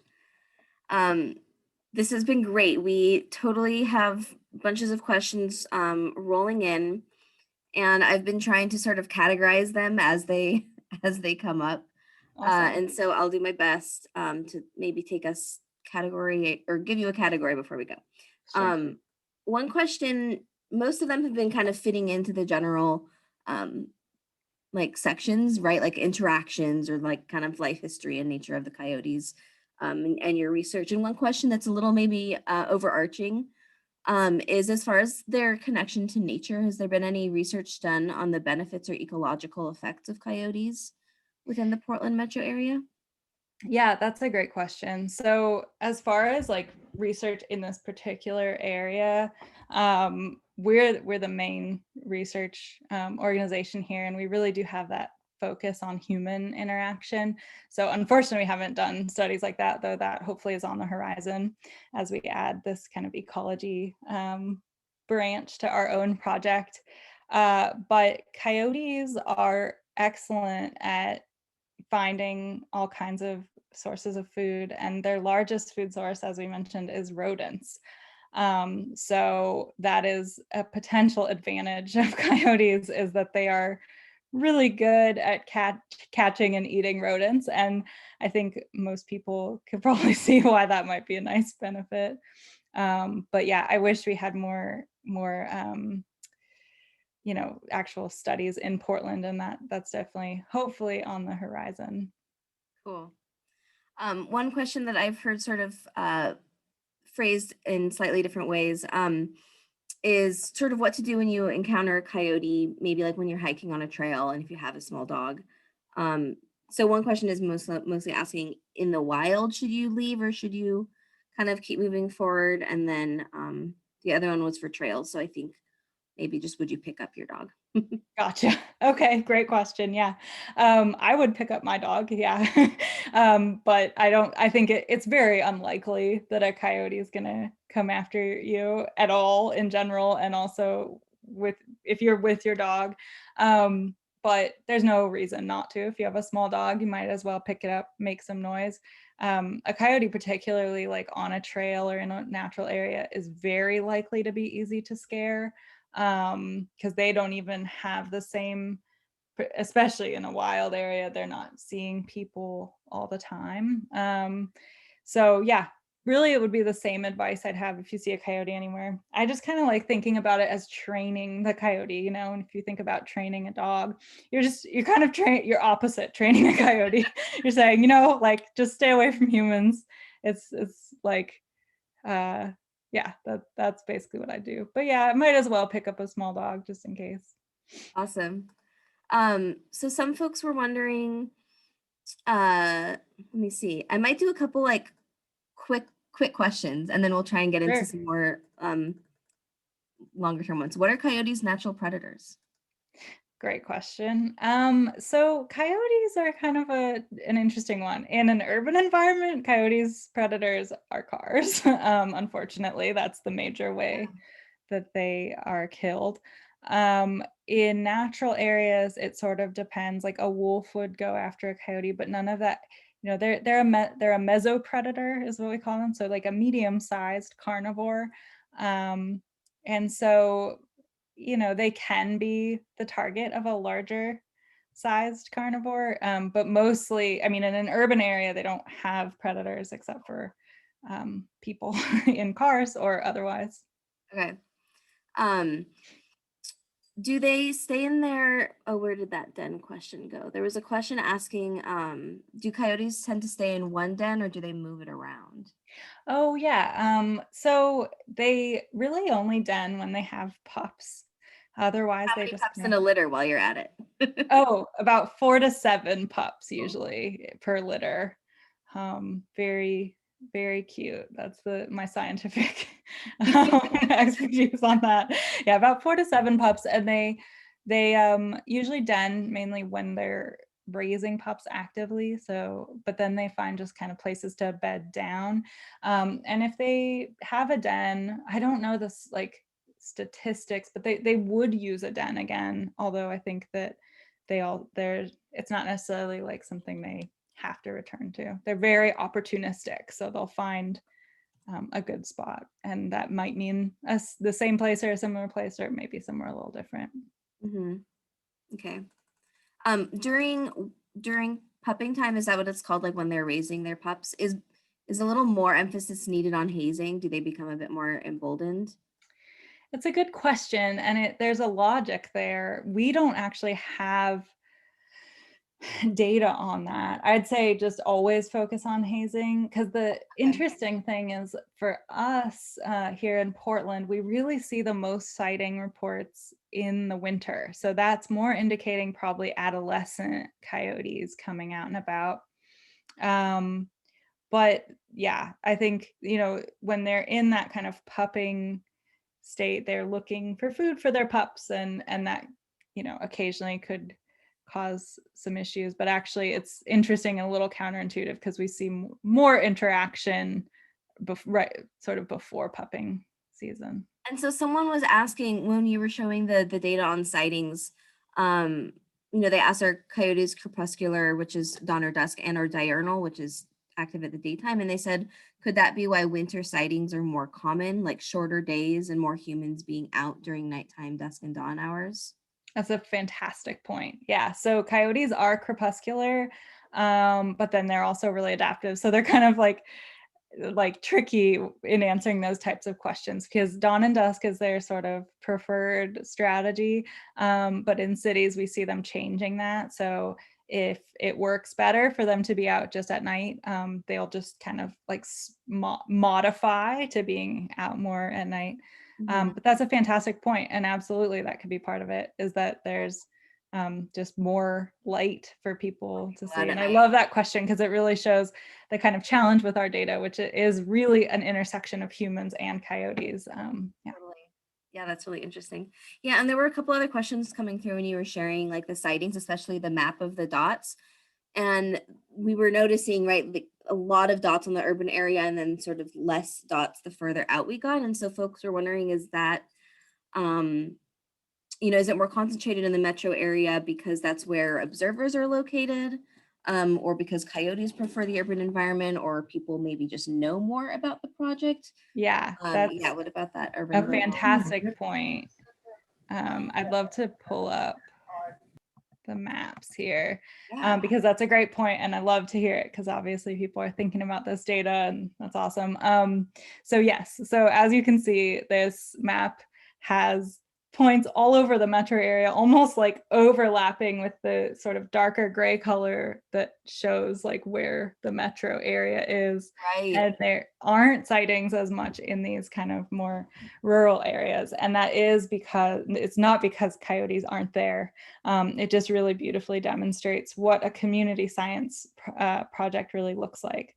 This has been great. We totally have bunches of questions rolling in, and I've been trying to sort of categorize them as they come up. Awesome. And so I'll do my best to maybe take us category or give you a category before we go. Sure. One question, most of them have been kind of fitting into the general like sections, right? Like interactions or like kind of life history and nature of the coyotes and your research. And one question that's a little maybe overarching is as far as their connection to nature, has there been any research done on the benefits or ecological effects of coyotes within the Portland metro area? Yeah, that's a great question. So as far as like research in this particular area, we're the main research organization here, and we really do have that focus on human interaction. So unfortunately, we haven't done studies like that, though that hopefully is on the horizon as we add this kind of ecology branch to our own project. But coyotes are excellent at finding all kinds of sources of food, and their largest food source, as we mentioned, is rodents. So that is a potential advantage of coyotes, is that they are really good at catching and eating rodents. And I think most people could probably see why that might be a nice benefit. But yeah, I wish we had more actual studies in Portland, and that's definitely hopefully on the horizon. Cool. One question that I've heard sort of phrased in slightly different ways is sort of what to do when you encounter a coyote, maybe like when you're hiking on a trail and if you have a small dog. So one question is mostly asking, in the wild, should you leave or should you kind of keep moving forward? And then the other one was for trails. So I think maybe just would you pick up your dog? Gotcha. Okay, great question. Yeah. I would pick up my dog. Yeah. But I think it's very unlikely that a coyote is going to come after you at all in general. And also if you're with your dog. But there's no reason not to. If you have a small dog, you might as well pick it up, make some noise. A coyote, particularly like on a trail or in a natural area, is very likely to be easy to scare, because they don't even have the same, especially in a wild area, they're not seeing people all the time. So yeah, really, it would be the same advice I'd have if you see a coyote anywhere. I just kind of like thinking about it as training the coyote, you know, and if you think about training a dog, you're kind of you're opposite training a coyote. You're saying, you know, like just stay away from humans. It's like, yeah, that's basically what I do. But yeah, I might as well pick up a small dog just in case. Awesome. So some folks were wondering, let me see. I might do a couple like quick questions, and then we'll try and get into Sure. some more longer term ones. What are coyotes' natural predators? Great question. So coyotes are kind of an interesting one. In an urban environment, coyotes' predators are cars. Unfortunately, that's the major way that they are killed. In natural areas, it sort of depends. Like a wolf would go after a coyote, but none of that. You know, they're a mesopredator is what we call them. So like a medium-sized carnivore. And so, you know, they can be the target of a larger sized carnivore, but mostly, I mean, in an urban area, they don't have predators except for people in cars or otherwise. Okay. Do they stay in their, oh, where did that den question go? There was a question asking, do coyotes tend to stay in one den or do they move it around? Oh yeah. So they really only den when they have pups. Otherwise, How they many just pups in a litter while you're at it? about 4 to 7 pups usually per litter. Very, very cute. That's my scientific expertise on that. Yeah, about 4 to 7 pups, and they usually den mainly when they're raising pups actively. So, but then they find just kind of places to bed down. And if they have a den, I don't know this like statistics, but they would use a den again. Although I think that it's not necessarily like something they have to return to. They're very opportunistic, so they'll find a good spot, and that might mean the same place or a similar place, or maybe somewhere a little different. Mm-hmm. Okay. During pupping time, is that what it's called? Like when they're raising their pups, is a little more emphasis needed on hazing? Do they become a bit more emboldened? It's a good question, and there's a logic there. We don't actually have data on that. I'd say just always focus on hazing, because the interesting thing is for us here in Portland, we really see the most sighting reports in the winter. So that's more indicating probably adolescent coyotes coming out and about. But yeah, I think, you know, when they're in that kind of pupping state, they're looking for food for their pups, and that, you know, occasionally could cause some issues. But actually it's interesting and a little counterintuitive, because we see more interaction right sort of before pupping season. And so someone was asking when you were showing the data on sightings, um, they asked are coyotes crepuscular, which is dawn or dusk, and or diurnal, which is active at the daytime. And they said, could that be why winter sightings are more common, like shorter days and more humans being out during nighttime, dusk and dawn hours? That's a fantastic point. Yeah, so coyotes are crepuscular, but then they're also really adaptive. So they're kind of like tricky in answering those types of questions, because dawn and dusk is their sort of preferred strategy. But in cities, we see them changing that. So if it works better for them to be out just at night, they'll just kind of like modify to being out more at night. Mhm. But that's a fantastic point, and absolutely that could be part of it, is that there's just more light for people to People out see. at And I night. love that question, because it really shows the kind of challenge with our data, which is really an intersection of humans and coyotes. Yeah. Totally. Yeah, that's really interesting. Yeah, and there were a couple other questions coming through when you were sharing like the sightings, especially the map of the dots. And we were noticing, right, like a lot of dots on the urban area and then sort of less dots the further out we got. And so folks were wondering, is that, um, is it more concentrated in the metro area because that's where observers are located? Or because coyotes prefer the urban environment, or people maybe just know more about the project? Yeah, Yeah, that's what about that a urban rural? fantastic point. I'd love to pull up the maps here, Yeah. because that's a great point, and I love to hear it because obviously people are thinking about this data, and that's awesome. So yes, so as you can see, this map has points all over the metro area, almost like overlapping with the sort of darker gray color that shows like where the metro area is. Right. And there aren't sightings as much in these kind of more rural areas. And that is because it's not because coyotes aren't there. It just really beautifully demonstrates what a community science project really looks like.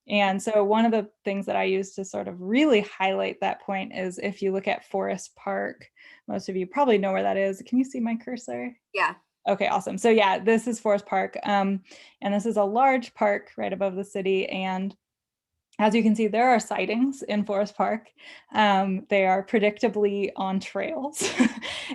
And so one of the things that I use to sort of really highlight that point is if you look at Forest Park, most of you probably know where that is. Can you see my cursor? Yeah. Okay, awesome. So yeah, this is Forest Park. And this is a large park right above the city. And as you can see, there are sightings in Forest Park. They are predictably on trails.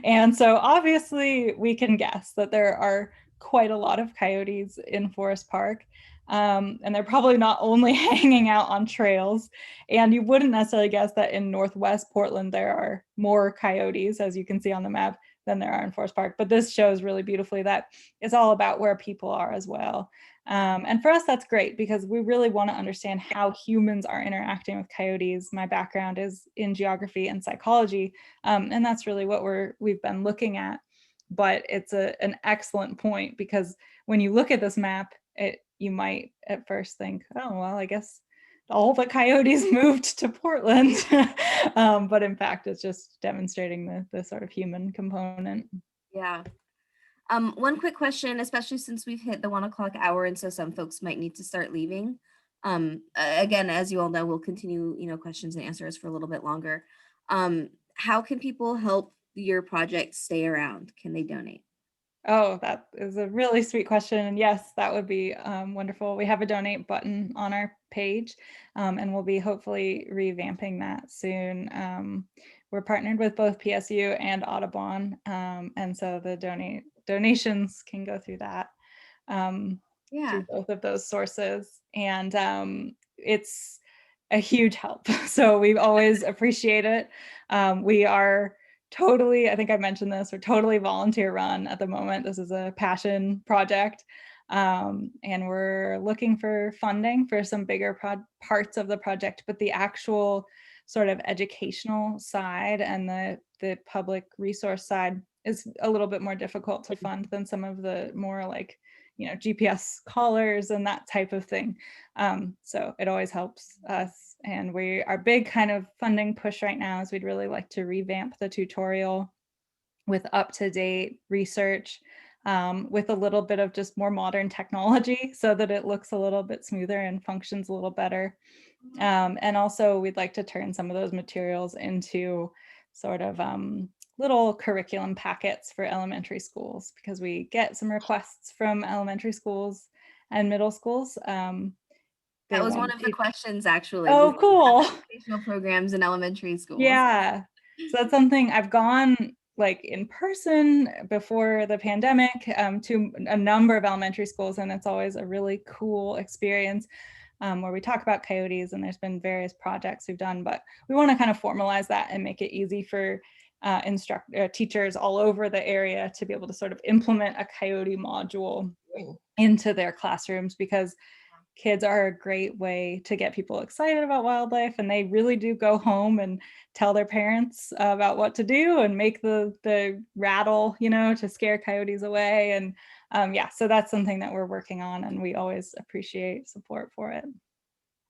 And so obviously we can guess that there are quite a lot of coyotes in Forest Park. And they're probably not only hanging out on trails. And you wouldn't necessarily guess that in Northwest Portland, there are more coyotes, as you can see on the map, than there are in Forest Park. But this shows really beautifully that it's all about where people are as well. And for us, that's great because we really want to understand how humans are interacting with coyotes. My background is in geography and psychology, and that's really what we've been looking at. But it's an excellent point because when you look at this map, you might at first think, oh, well, I guess all the coyotes moved to Portland. But in fact, it's just demonstrating the sort of human component. Yeah. One quick question, especially since we've hit the 1 o'clock hour, and so some folks might need to start leaving. Again, as you all know, we'll continue, questions and answers for a little bit longer. How can people help your project stay around? Can they donate? Oh, that is a really sweet question. And yes, that would be wonderful. We have a donate button on our page, and we'll be hopefully revamping that soon. We're partnered with both PSU and Audubon, and so the donations can go through that, Yeah. through both of those sources. And it's a huge help. So we always appreciate it. We are totally, I think I mentioned this, we're totally volunteer run at the moment. This is a passion project. And we're looking for funding for some bigger parts of the project, but the actual sort of educational side and the public resource side is a little bit more difficult to fund than some of the more like, GPS collars and that type of thing. So it always helps us. And our big kind of funding push right now is we'd really like to revamp the tutorial with up-to-date research, with a little bit of just more modern technology so that it looks a little bit smoother and functions a little better. And also we'd like to turn some of those materials into sort of little curriculum packets for elementary schools because we get some requests from elementary schools and middle schools. That They was one want of to the teach. questions, actually. We Oh, cool. educational programs in elementary schools. Yeah. So that's something I've gone like in person before the pandemic to a number of elementary schools, and it's always a really cool experience where we talk about coyotes, and there's been various projects we've done, but we want to kind of formalize that and make it easy for teachers all over the area to be able to sort of implement a coyote module into their classrooms because kids are a great way to get people excited about wildlife, and they really do go home and tell their parents about what to do and make the rattle, to scare coyotes away. And yeah, so that's something that we're working on, and we always appreciate support for it.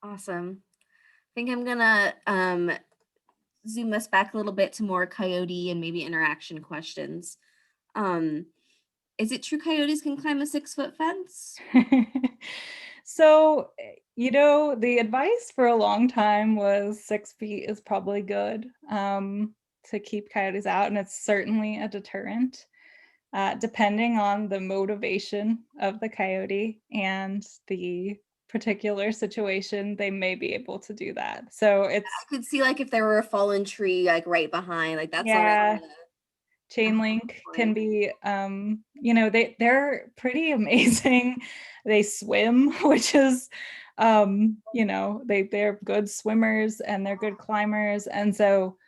Awesome. I think I'm gonna zoom us back a little bit to more coyote and maybe interaction questions. Is it true coyotes can climb a 6-foot fence? So, the advice for a long time was 6 feet is probably good to keep coyotes out, and it's certainly a deterrent. Depending on the motivation of the coyote and the particular situation, they may be able to do that. So I could see like if there were a fallen tree like right behind, like that's already yeah, a chain hard link can point. be, they're pretty amazing. They swim, which is, they're good swimmers and they're good climbers. And so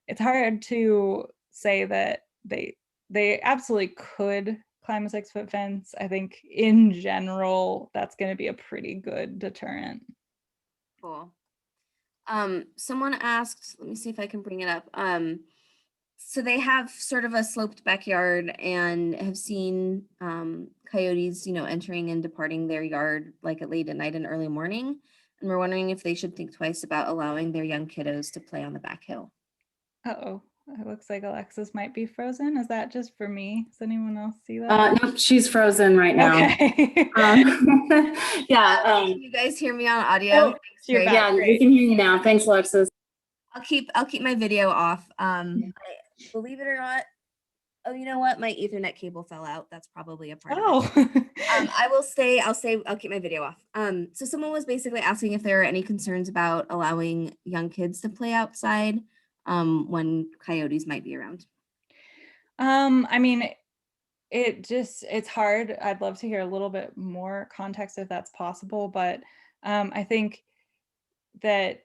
it's hard to say that they absolutely could climb a 6-foot fence, I think in general, that's going to be a pretty good deterrent. Cool. Someone asked, let me see if I can bring it up. So they have sort of a sloped backyard and have seen coyotes, entering and departing their yard like at late at night and early morning. And we're wondering if they should think twice about allowing their young kiddos to play on the back hill. Uh-oh, it looks like Alexis might be frozen. Is that just for me? Does anyone else see that? Nope, she's frozen right now. Okay. Yeah. Can you guys hear me on audio? Oh, Thanks, you're Greg. back. yeah, we Great. can hear you now. Thanks, Alexis. I'll keep my video off. Believe it or not, oh, you know what? My Ethernet cable fell out. That's probably a part of it. I'll keep my video off. So someone was basically asking if there are any concerns about allowing young kids to play outside when coyotes might be around. I mean, it's hard. I'd love to hear a little bit more context if that's possible, but I think that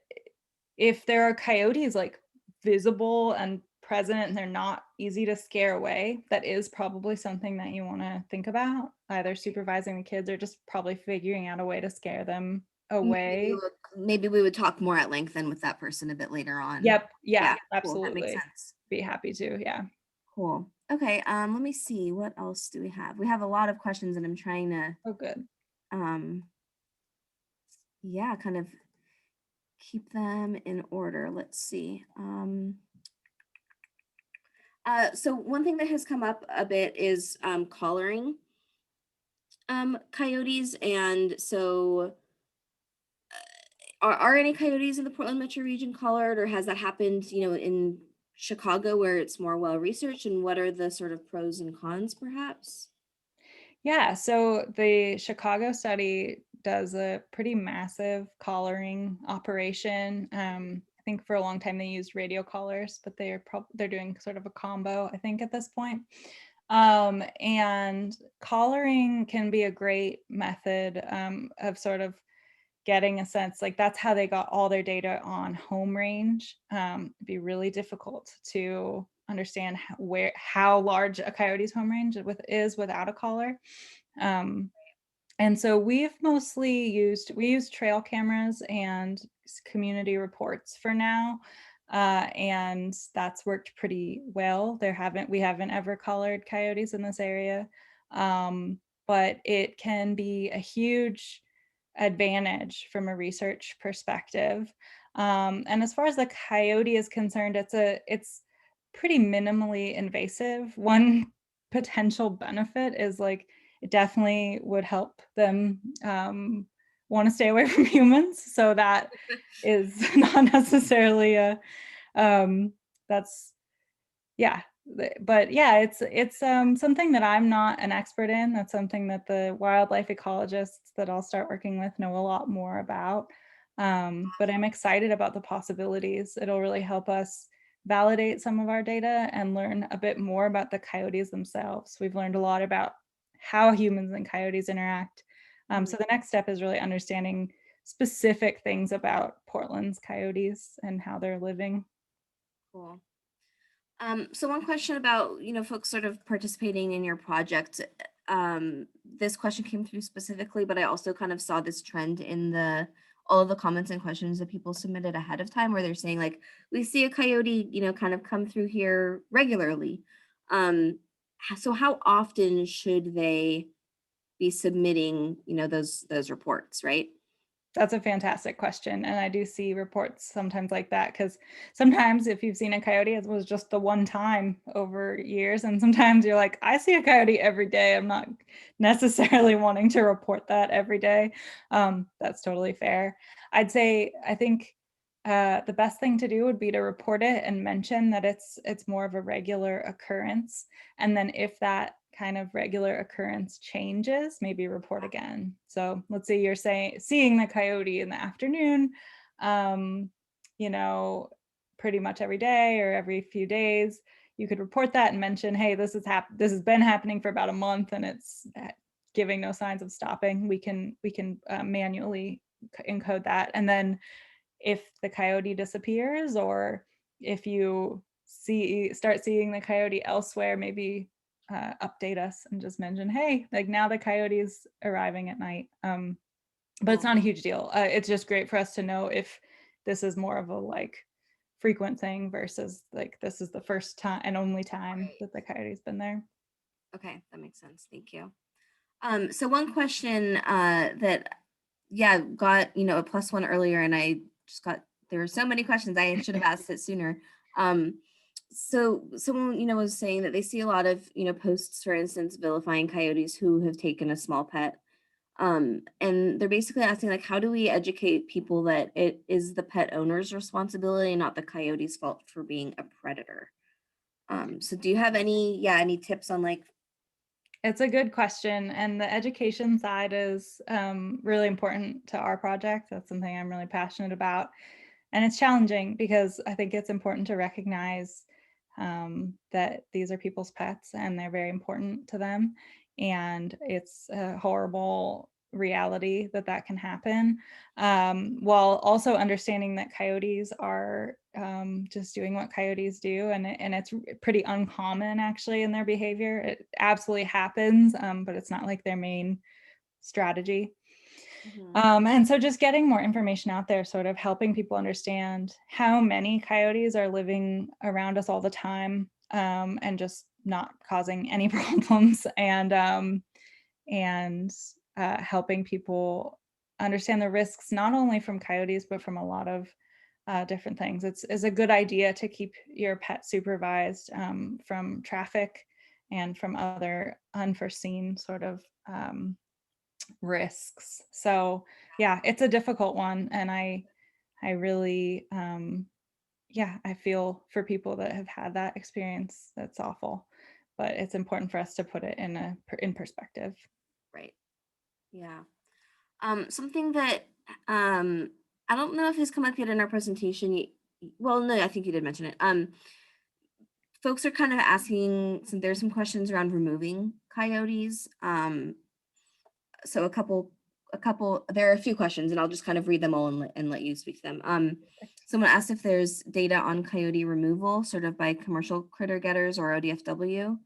if there are coyotes like visible and present and they're not easy to scare away, that is probably something that you want to think about, either supervising the kids or just probably figuring out a way to scare them away. Maybe we would talk more at length then with that person a bit later on. Yep. Yeah, Cool. absolutely. That makes sense. Be happy to. Yeah. Cool. Okay. Let me see. What else do we have? We have a lot of questions and I'm trying to Oh, good. yeah, kind of keep them in order. Let's see. So one thing that has come up a bit is collaring coyotes. And so are any coyotes in the Portland metro region collared, or has that happened, in Chicago where it's more well researched? And what are the sort of pros and cons perhaps? Yeah, so the Chicago study does a pretty massive collaring operation. I think for a long time they used radio collars, but they're doing sort of a combo, I think, at this point. And collaring can be a great method of sort of getting a sense, like that's how they got all their data on home range. It'd be really difficult to understand how large a coyote's home range is without a collar. And so we use trail cameras and community reports for now. And that's worked pretty well. We haven't ever collared coyotes in this area. But it can be a huge advantage from a research perspective. And as far as the coyote is concerned, it's pretty minimally invasive. One potential benefit is like it definitely would help them want to stay away from humans. So that is not necessarily that's yeah. But yeah, it's something that I'm not an expert in. That's something that the wildlife ecologists that I'll start working with know a lot more about. But I'm excited about the possibilities. It'll really help us validate some of our data and learn a bit more about the coyotes themselves. We've learned a lot about how humans and coyotes interact. So the next step is really understanding specific things about Portland's coyotes and how they're living. Cool. So one question about, folks sort of participating in your project. This question came through specifically, but I also kind of saw this trend in all of the comments and questions that people submitted ahead of time, where they're saying like, we see a coyote, kind of come through here regularly. So how often should they be submitting, those reports, right? That's a fantastic question. And I do see reports sometimes like that, because sometimes if you've seen a coyote, it was just the one time over years. And sometimes you're like, I see a coyote every day. I'm not necessarily wanting to report that every day. That's totally fair. I think the best thing to do would be to report it and mention that it's more of a regular occurrence. And then if that kind of regular occurrence changes, maybe report again. So let's say you're seeing the coyote in the afternoon, pretty much every day or every few days. You could report that and mention, hey, this has been happening for about a month and it's giving no signs of stopping. We can manually encode that. And then if the coyote disappears, or if you start seeing the coyote elsewhere, maybe update us and just mention, hey, like now the coyote's arriving at night. But it's Cool. not a huge deal. It's just great for us to know if this is more of a like frequent thing versus like this is the first time and only time that the coyote's been there. Okay, that makes sense. Thank you. So one question that got a +1 earlier, and I just got there were so many questions I should have asked it sooner. So someone was saying that they see a lot of posts, for instance, vilifying coyotes who have taken a small pet. And they're basically asking, like, how do we educate people that it is the pet owner's responsibility, not the coyote's fault for being a predator? So do you have any tips on like? It's a good question. And the education side is really important to our project. That's something I'm really passionate about. And it's challenging because I think it's important to recognize that these are people's pets and they're very important to them. And it's a horrible reality that can happen, while also understanding that coyotes are just doing what coyotes do, and it's pretty uncommon actually in their behavior. It absolutely happens, but it's not like their main strategy. And so just getting more information out there, sort of helping people understand how many coyotes are living around us all the time, and just not causing any problems, and helping people understand the risks, not only from coyotes, but from a lot of different things. It's a good idea to keep your pet supervised from traffic and from other unforeseen sort of risks. So yeah, it's a difficult one. And I really, I feel for people that have had that experience. That's awful, but it's important for us to put it in perspective. Right. Yeah. Something that I don't know if this come up yet in our presentation. Well, no, I think you did mention it. Folks are kind of asking, there's some questions around removing coyotes. So a couple, there are a few questions, and I'll just kind of read them all and let you speak to them. Someone asked if there's data on coyote removal, sort of by commercial critter getters or ODFW.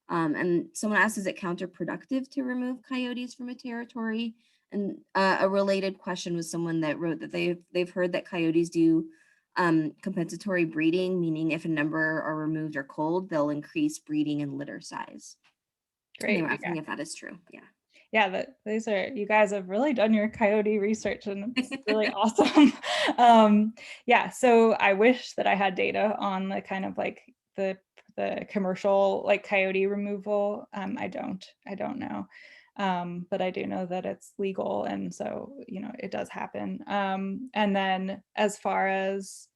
And someone asked, is it counterproductive to remove coyotes from a territory? And a related question was someone that wrote that they've heard that coyotes do compensatory breeding, meaning if a number are removed or culled, they'll increase breeding and litter size. Great. And they were asking if that is true. Yeah. Yeah, you guys have really done your coyote research, and it's really awesome. Yeah, so I wish that I had data on the kind of like the commercial like coyote removal. I don't know. But I do know that it's legal, and so it does happen. And then as far as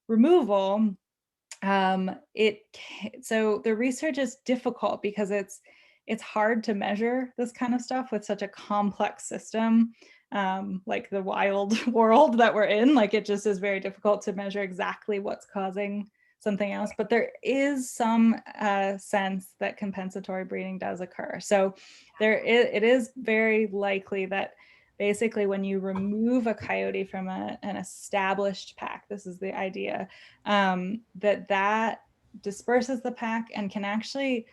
removal, so the research is difficult because it's hard to measure this kind of stuff with such a complex system, like the wild world that we're in. Like it just is very difficult to measure exactly what's causing something else, but there is some sense that compensatory breeding does occur. So it is very likely that basically when you remove a coyote from an established pack, this is the idea, that disperses the pack and can actually,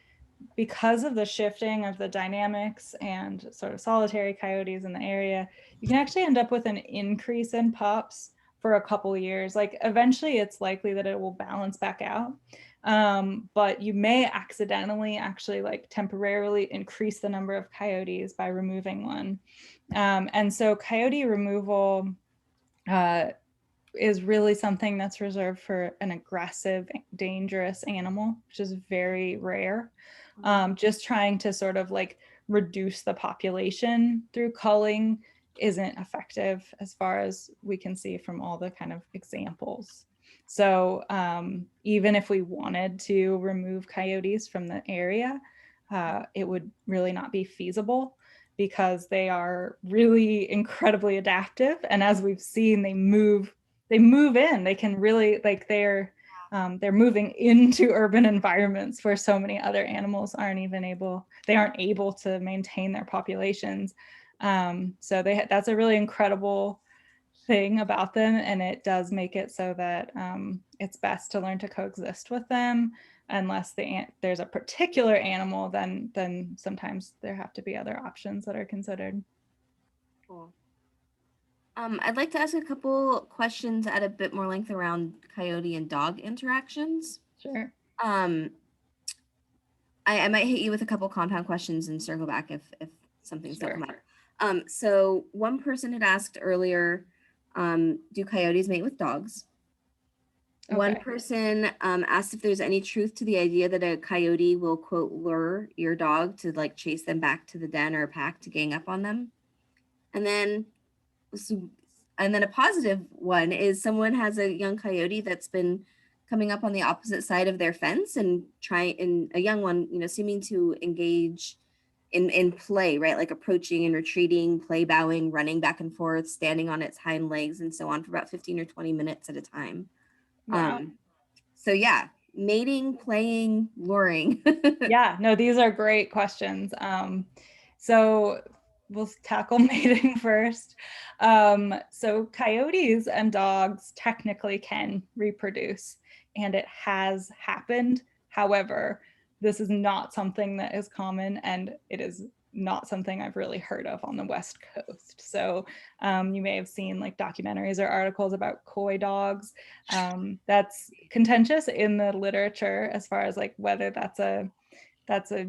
because of the shifting of the dynamics and sort of solitary coyotes in the area, you can actually end up with an increase in pups for a couple of years. Like eventually it's likely that it will balance back out. But you may accidentally actually like temporarily increase the number of coyotes by removing one. And so coyote removal is really something that's reserved for an aggressive, dangerous animal, which is very rare. Just trying to sort of like reduce the population through culling isn't effective as far as we can see from all the kind of examples. So even if we wanted to remove coyotes from the area, it would really not be feasible because they are really incredibly adaptive. And as we've seen, they move in. They can really, like, they're moving into urban environments where so many other animals aren't able to maintain their populations. So that's a really incredible thing about them, and it does make it so that it's best to learn to coexist with them. unless there's a particular animal, then sometimes there have to be other options that are considered. Cool. I'd like to ask a couple questions at a bit more length around coyote and dog interactions. Sure. I might hit you with a couple compound questions and circle back if something's still Sure. come up. So one person had asked earlier, do coyotes mate with dogs? One Okay. person asked if there's any truth to the idea that a coyote will, quote, lure your dog to like chase them back to the den or pack to gang up on them. And then a positive one is someone has a young coyote that's been coming up on the opposite side of their fence and a young one, seeming to engage in play, right? Like approaching and retreating, play bowing, running back and forth, standing on its hind legs and so on for about 15 or 20 minutes at a time. Wow. So yeah, mating, playing, luring. Yeah, no, these are great questions. So we'll tackle mating first. So coyotes and dogs technically can reproduce, and it has happened. However, this is not something that is common, and it is not something I've really heard of on the West Coast. So you may have seen like documentaries or articles about coy dogs. That's contentious in the literature as far as like whether that's a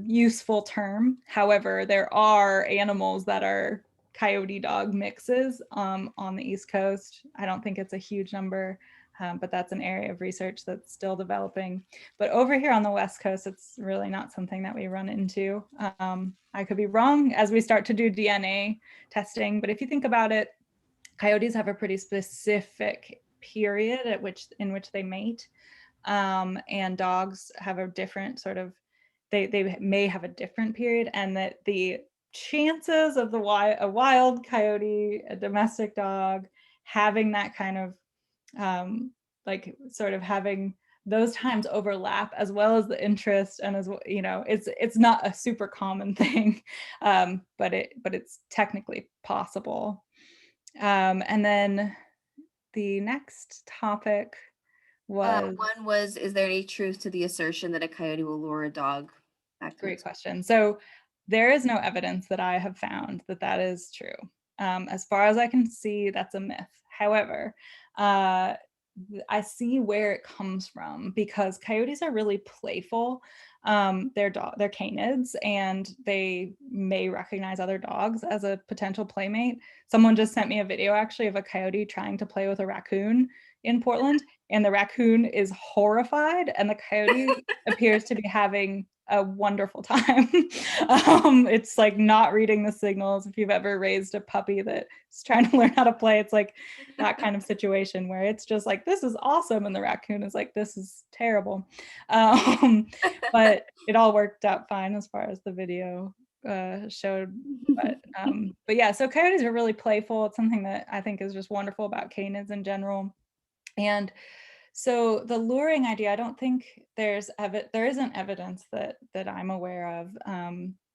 useful term. However, there are animals that are coyote dog mixes on the East Coast. I don't think it's a huge number, but that's an area of research that's still developing. But over here on the West Coast, it's really not something that we run into. I could be wrong as we start to do DNA testing, but if you think about it, coyotes have a pretty specific period in which they mate, and dogs have a different sort of, they may have a different period, and that the chances of a wild coyote, a domestic dog, having that kind of like sort of having those times overlap, as well as the interest, and as it's not a super common thing, but it's technically possible. And then the next topic was One was, is there any truth to the assertion that a coyote will lure a dog back to great its question. So there is no evidence that I have found that is true. As far as I can see, that's a myth. However, I see where it comes from, because coyotes are really playful. They're canids, and they may recognize other dogs as a potential playmate. Someone just sent me a video actually of a coyote trying to play with a raccoon in Portland, and the raccoon is horrified, and the coyote appears to be having a wonderful time. It's like not reading the signals. If you've ever raised a puppy that's trying to learn how to play, it's like that kind of situation where it's just like, this is awesome, and the raccoon is like, this is terrible. But it all worked out fine as far as the video showed. But yeah, so coyotes are really playful. It's something that I think is just wonderful about canids in general. And so the luring idea, I don't think there isn't evidence that I'm aware of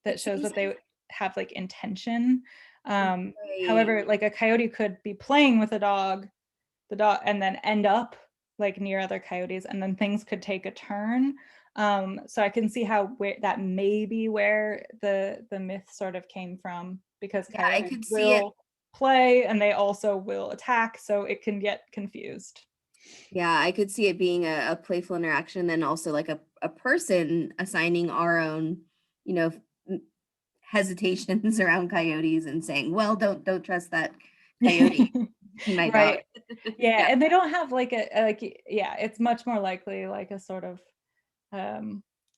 that shows that they have like intention. However, like a coyote could be playing with the dog, and then end up like near other coyotes, and then things could take a turn. So I can see that may be where the myth sort of came from, because coyotes will play and they also will attack, so it can get confused. Yeah, I could see it being a playful interaction, and then also like a person assigning our own, hesitations around coyotes and saying, well, don't trust that coyote. He might Right. die. Yeah, and they don't have like it's much more likely like a sort of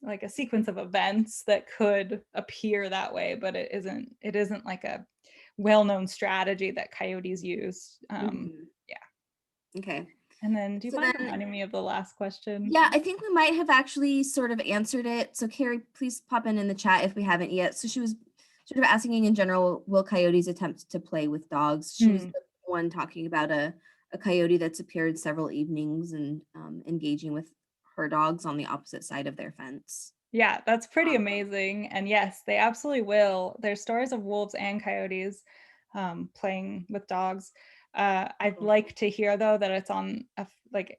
like a sequence of events that could appear that way, but it isn't like a well-known strategy that coyotes use. Yeah. Okay. And then do you mind reminding me of the last question? Yeah, I think we might have actually sort of answered it. So Carrie, please pop in the chat if we haven't yet. So she was sort of asking in general, will coyotes attempt to play with dogs? She was the one talking about a coyote that's appeared several evenings and engaging with her dogs on the opposite side of their fence. Yeah, that's pretty amazing. And yes, they absolutely will. There's stories of wolves and coyotes playing with dogs. I'd like to hear though that it's on like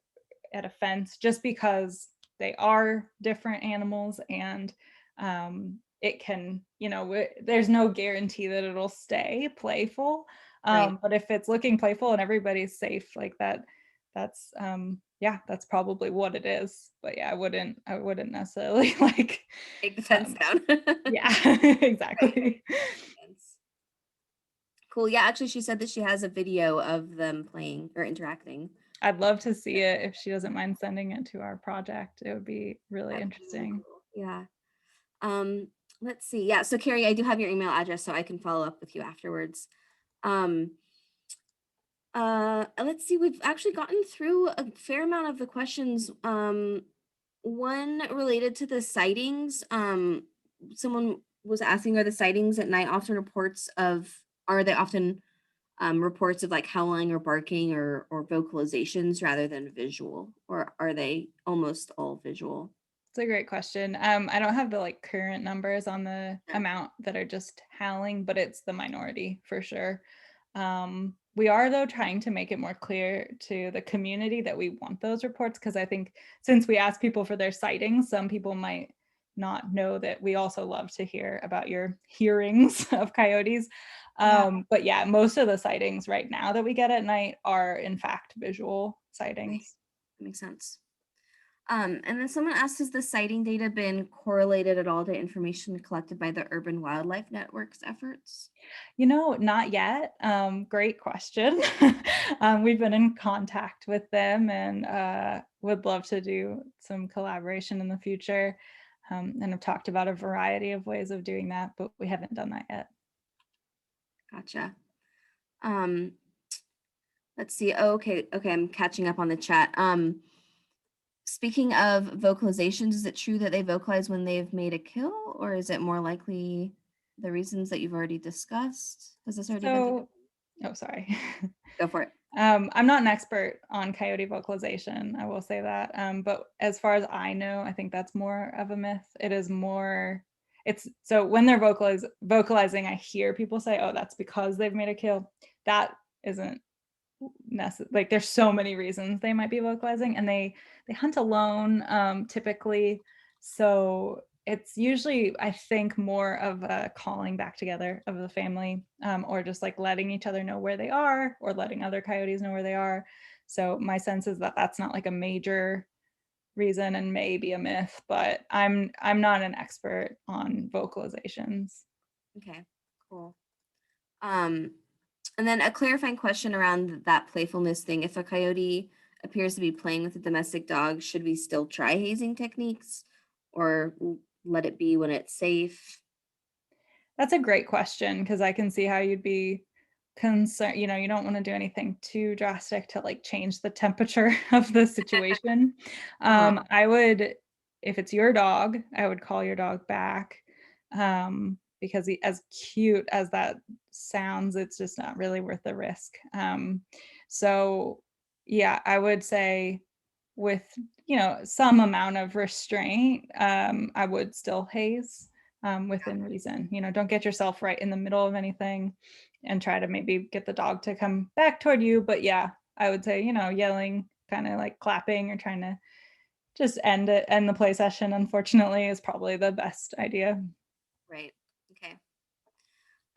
at a fence, just because they are different animals, and it can, there's no guarantee that it'll stay playful. Right. But if it's looking playful and everybody's safe like that, that's yeah, that's probably what it is. But yeah, I wouldn't necessarily like Take the fence down. yeah, Right. exactly. Fence. Cool. Yeah, actually, she said that she has a video of them playing or interacting. I'd love to see it if she doesn't mind sending it to our project. It would be really That'd be really interesting. cool. Yeah. Let's see. Yeah. So Carrie, I do have your email address, so I can follow up with you afterwards. Um, let's see. We've actually gotten through a fair amount of the questions. One related to the sightings. Someone was asking, are the sightings at night often are they often reports of like howling or barking or vocalizations rather than visual, or are they almost all visual? It's a great question. I don't have the like current numbers on the Yeah. amount that are just howling, but it's the minority for sure. We are though trying to make it more clear to the community that we want those reports, because I think since we ask people for their sightings, some people might not know that we also love to hear about your hearings of coyotes. Yeah. But yeah, most of the sightings right now that we get at night are in fact visual sightings. Makes sense. And then someone asked, has the sighting data been correlated at all to information collected by the Urban Wildlife Network's efforts? Not yet. Great question. We've been in contact with them and would love to do some collaboration in the future. And have talked about a variety of ways of doing that, but we haven't done that yet. Gotcha. Let's see. Oh, okay. I'm catching up on the chat. Speaking of vocalizations, is it true that they vocalize when they've made a kill, or is it more likely the reasons that you've already discussed? Has this already been? Oh, sorry. Go for it. I'm not an expert on coyote vocalization, I will say that. But as far as I know, I think that's more of a myth. It's so when they're vocalizing, I hear people say, oh, that's because they've made a kill. That isn't necessary. Like there's so many reasons they might be vocalizing, and they hunt alone typically. So it's usually, I think, more of a calling back together of the family, or just like letting each other know where they are, or letting other coyotes know where they are. So my sense is that that's not like a major reason and maybe a myth, but I'm not an expert on vocalizations. Okay, cool. And then a clarifying question around that playfulness thing. If a coyote appears to be playing with a domestic dog, should we still try hazing techniques, or let it be when it's safe? That's a great question, because I can see how you'd be concerned. You don't want to do anything too drastic to like change the temperature of the situation. I would, if it's your dog, I would call your dog back, because as cute as that sounds, it's just not really worth the risk. So yeah, I would say with some amount of restraint, I would still haze within reason. Don't get yourself right in the middle of anything and try to maybe get the dog to come back toward you. But yeah, I would say, yelling, kind of like clapping or trying to just end the play session, unfortunately, is probably the best idea. Right. Okay.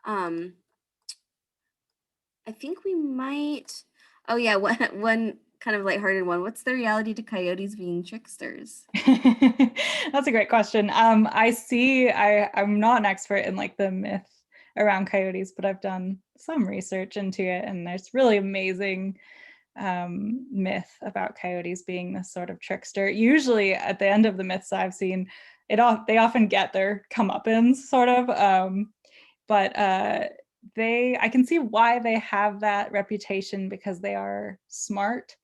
I think we might. Oh yeah, one kind of lighthearted one. What's the reality to coyotes being tricksters? That's a great question. I'm not an expert in like the myth around coyotes, but I've done some research into it, and there's really amazing myth about coyotes being this sort of trickster. Usually at the end of the myths I've seen, they often get their comeuppance sort of, but I can see why they have that reputation, because they are smart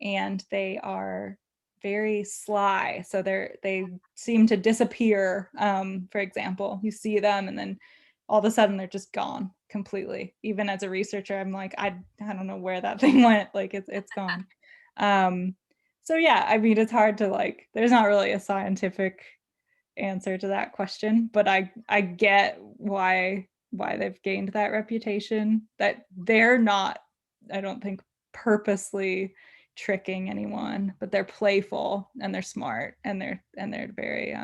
and they are very sly. So they seem to disappear. For example, you see them and then all of a sudden they're just gone completely. Even as a researcher, I'm like, I don't know where that thing went. Like it's gone. So yeah, I mean, it's hard to like, there's not really a scientific answer to that question, but I get why they've gained that reputation, that they're not, I don't think, purposely tricking anyone, but they're playful and they're smart and they're very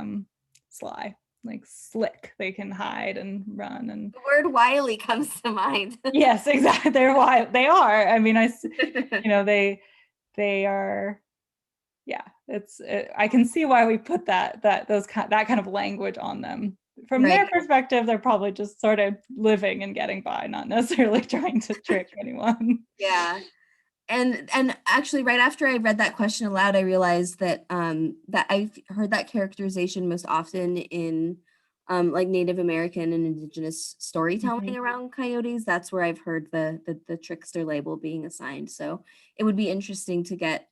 sly, like slick. They can hide and run and The word wily comes to mind. yes, exactly. They're wild. They are. I mean, they are. Yeah, I can see why we put that kind of language on them. From their Right. perspective, they're probably just sort of living and getting by, not necessarily trying to trick anyone. Yeah. And actually right after I read that question aloud, I realized that that I've heard that characterization most often in like Native American and Indigenous storytelling around coyotes. That's where I've heard the trickster label being assigned. So it would be interesting to get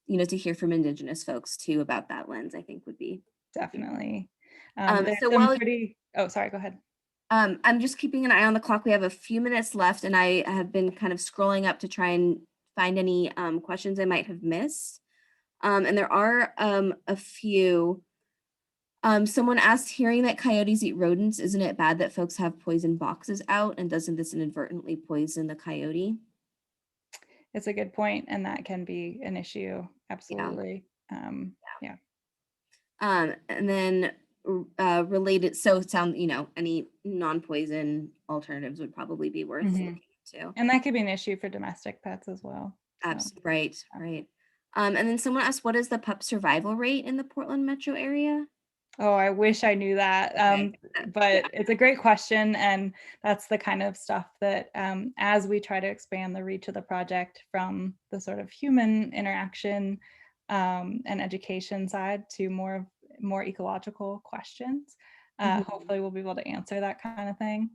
you know, to hear from Indigenous folks too about that lens, I think would be Definitely. so There's some while pretty, oh, sorry, go ahead. I'm just keeping an eye on the clock. We have a few minutes left, and I have been kind of scrolling up to try and find any questions I might have missed. And there are a few. Someone asked, hearing that coyotes eat rodents, isn't it bad that folks have poison boxes out, and doesn't this inadvertently poison the coyote? It's a good point, and that can be an issue. Absolutely. Yeah. And then related, so it sounds, you know, any non-poison alternatives would probably be worth looking into. And that could be an issue for domestic pets as well. So. Right, right. And then someone asked, what is the pup survival rate in the Portland metro area? Oh, I wish I knew that. Okay. But it's a great question. And that's the kind of stuff that as we try to expand the reach of the project from the sort of human interaction and education side to more ecological questions, hopefully we'll be able to answer that kind of thing.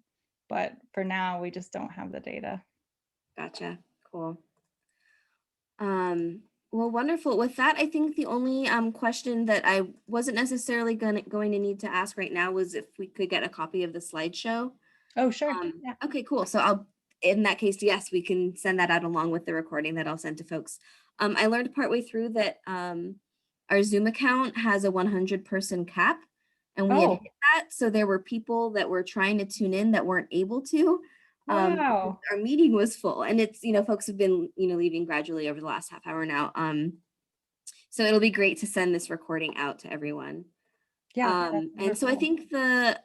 But for now, we just don't have the data. Gotcha. Cool. Well, wonderful. With that, I think the only question that I wasn't necessarily going to need to ask right now was if we could get a copy of the slideshow. Oh, sure. Yeah. Okay, cool. So I'll, in that case, yes, we can send that out along with the recording that I'll send to folks. I learned partway through that our Zoom account has a 100-person cap, and we had hit that. So there were people that were trying to tune in that weren't able to. Wow. Our meeting was full, and it's, you know, folks have been, you know, leaving gradually over the last half hour now. So it'll be great to send this recording out to everyone. Yeah. And so I think the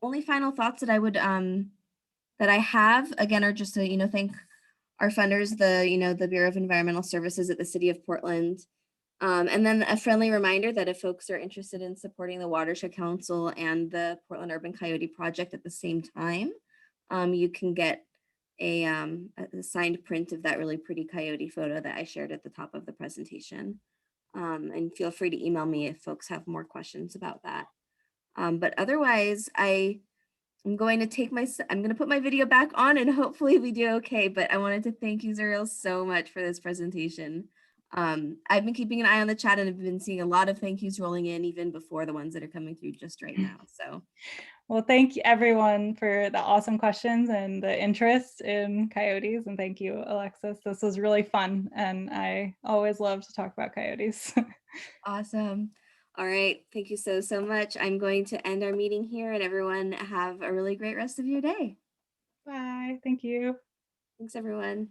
only final thoughts that I would that I have again are just to, you know, thank our funders, the Bureau of Environmental Services at the City of Portland. And then a friendly reminder that if folks are interested in supporting the Watershed Council and the Portland Urban Coyote Project at the same time, you can get a signed print of that really pretty coyote photo that I shared at the top of the presentation. And feel free to email me if folks have more questions about that. But otherwise, I'm going to put my video back on and hopefully we do okay. But I wanted to thank you, Zuriel, so much for this presentation. I've been keeping an eye on the chat and have been seeing a lot of thank yous rolling in even before the ones that are coming through just right now. So. Well, thank you everyone for the awesome questions and the interest in coyotes. And thank you, Alexis. This was really fun. And I always love to talk about coyotes. Awesome. All right. Thank you so much. I'm going to end our meeting here, and everyone have a really great rest of your day. Bye. Thank you. Thanks, everyone.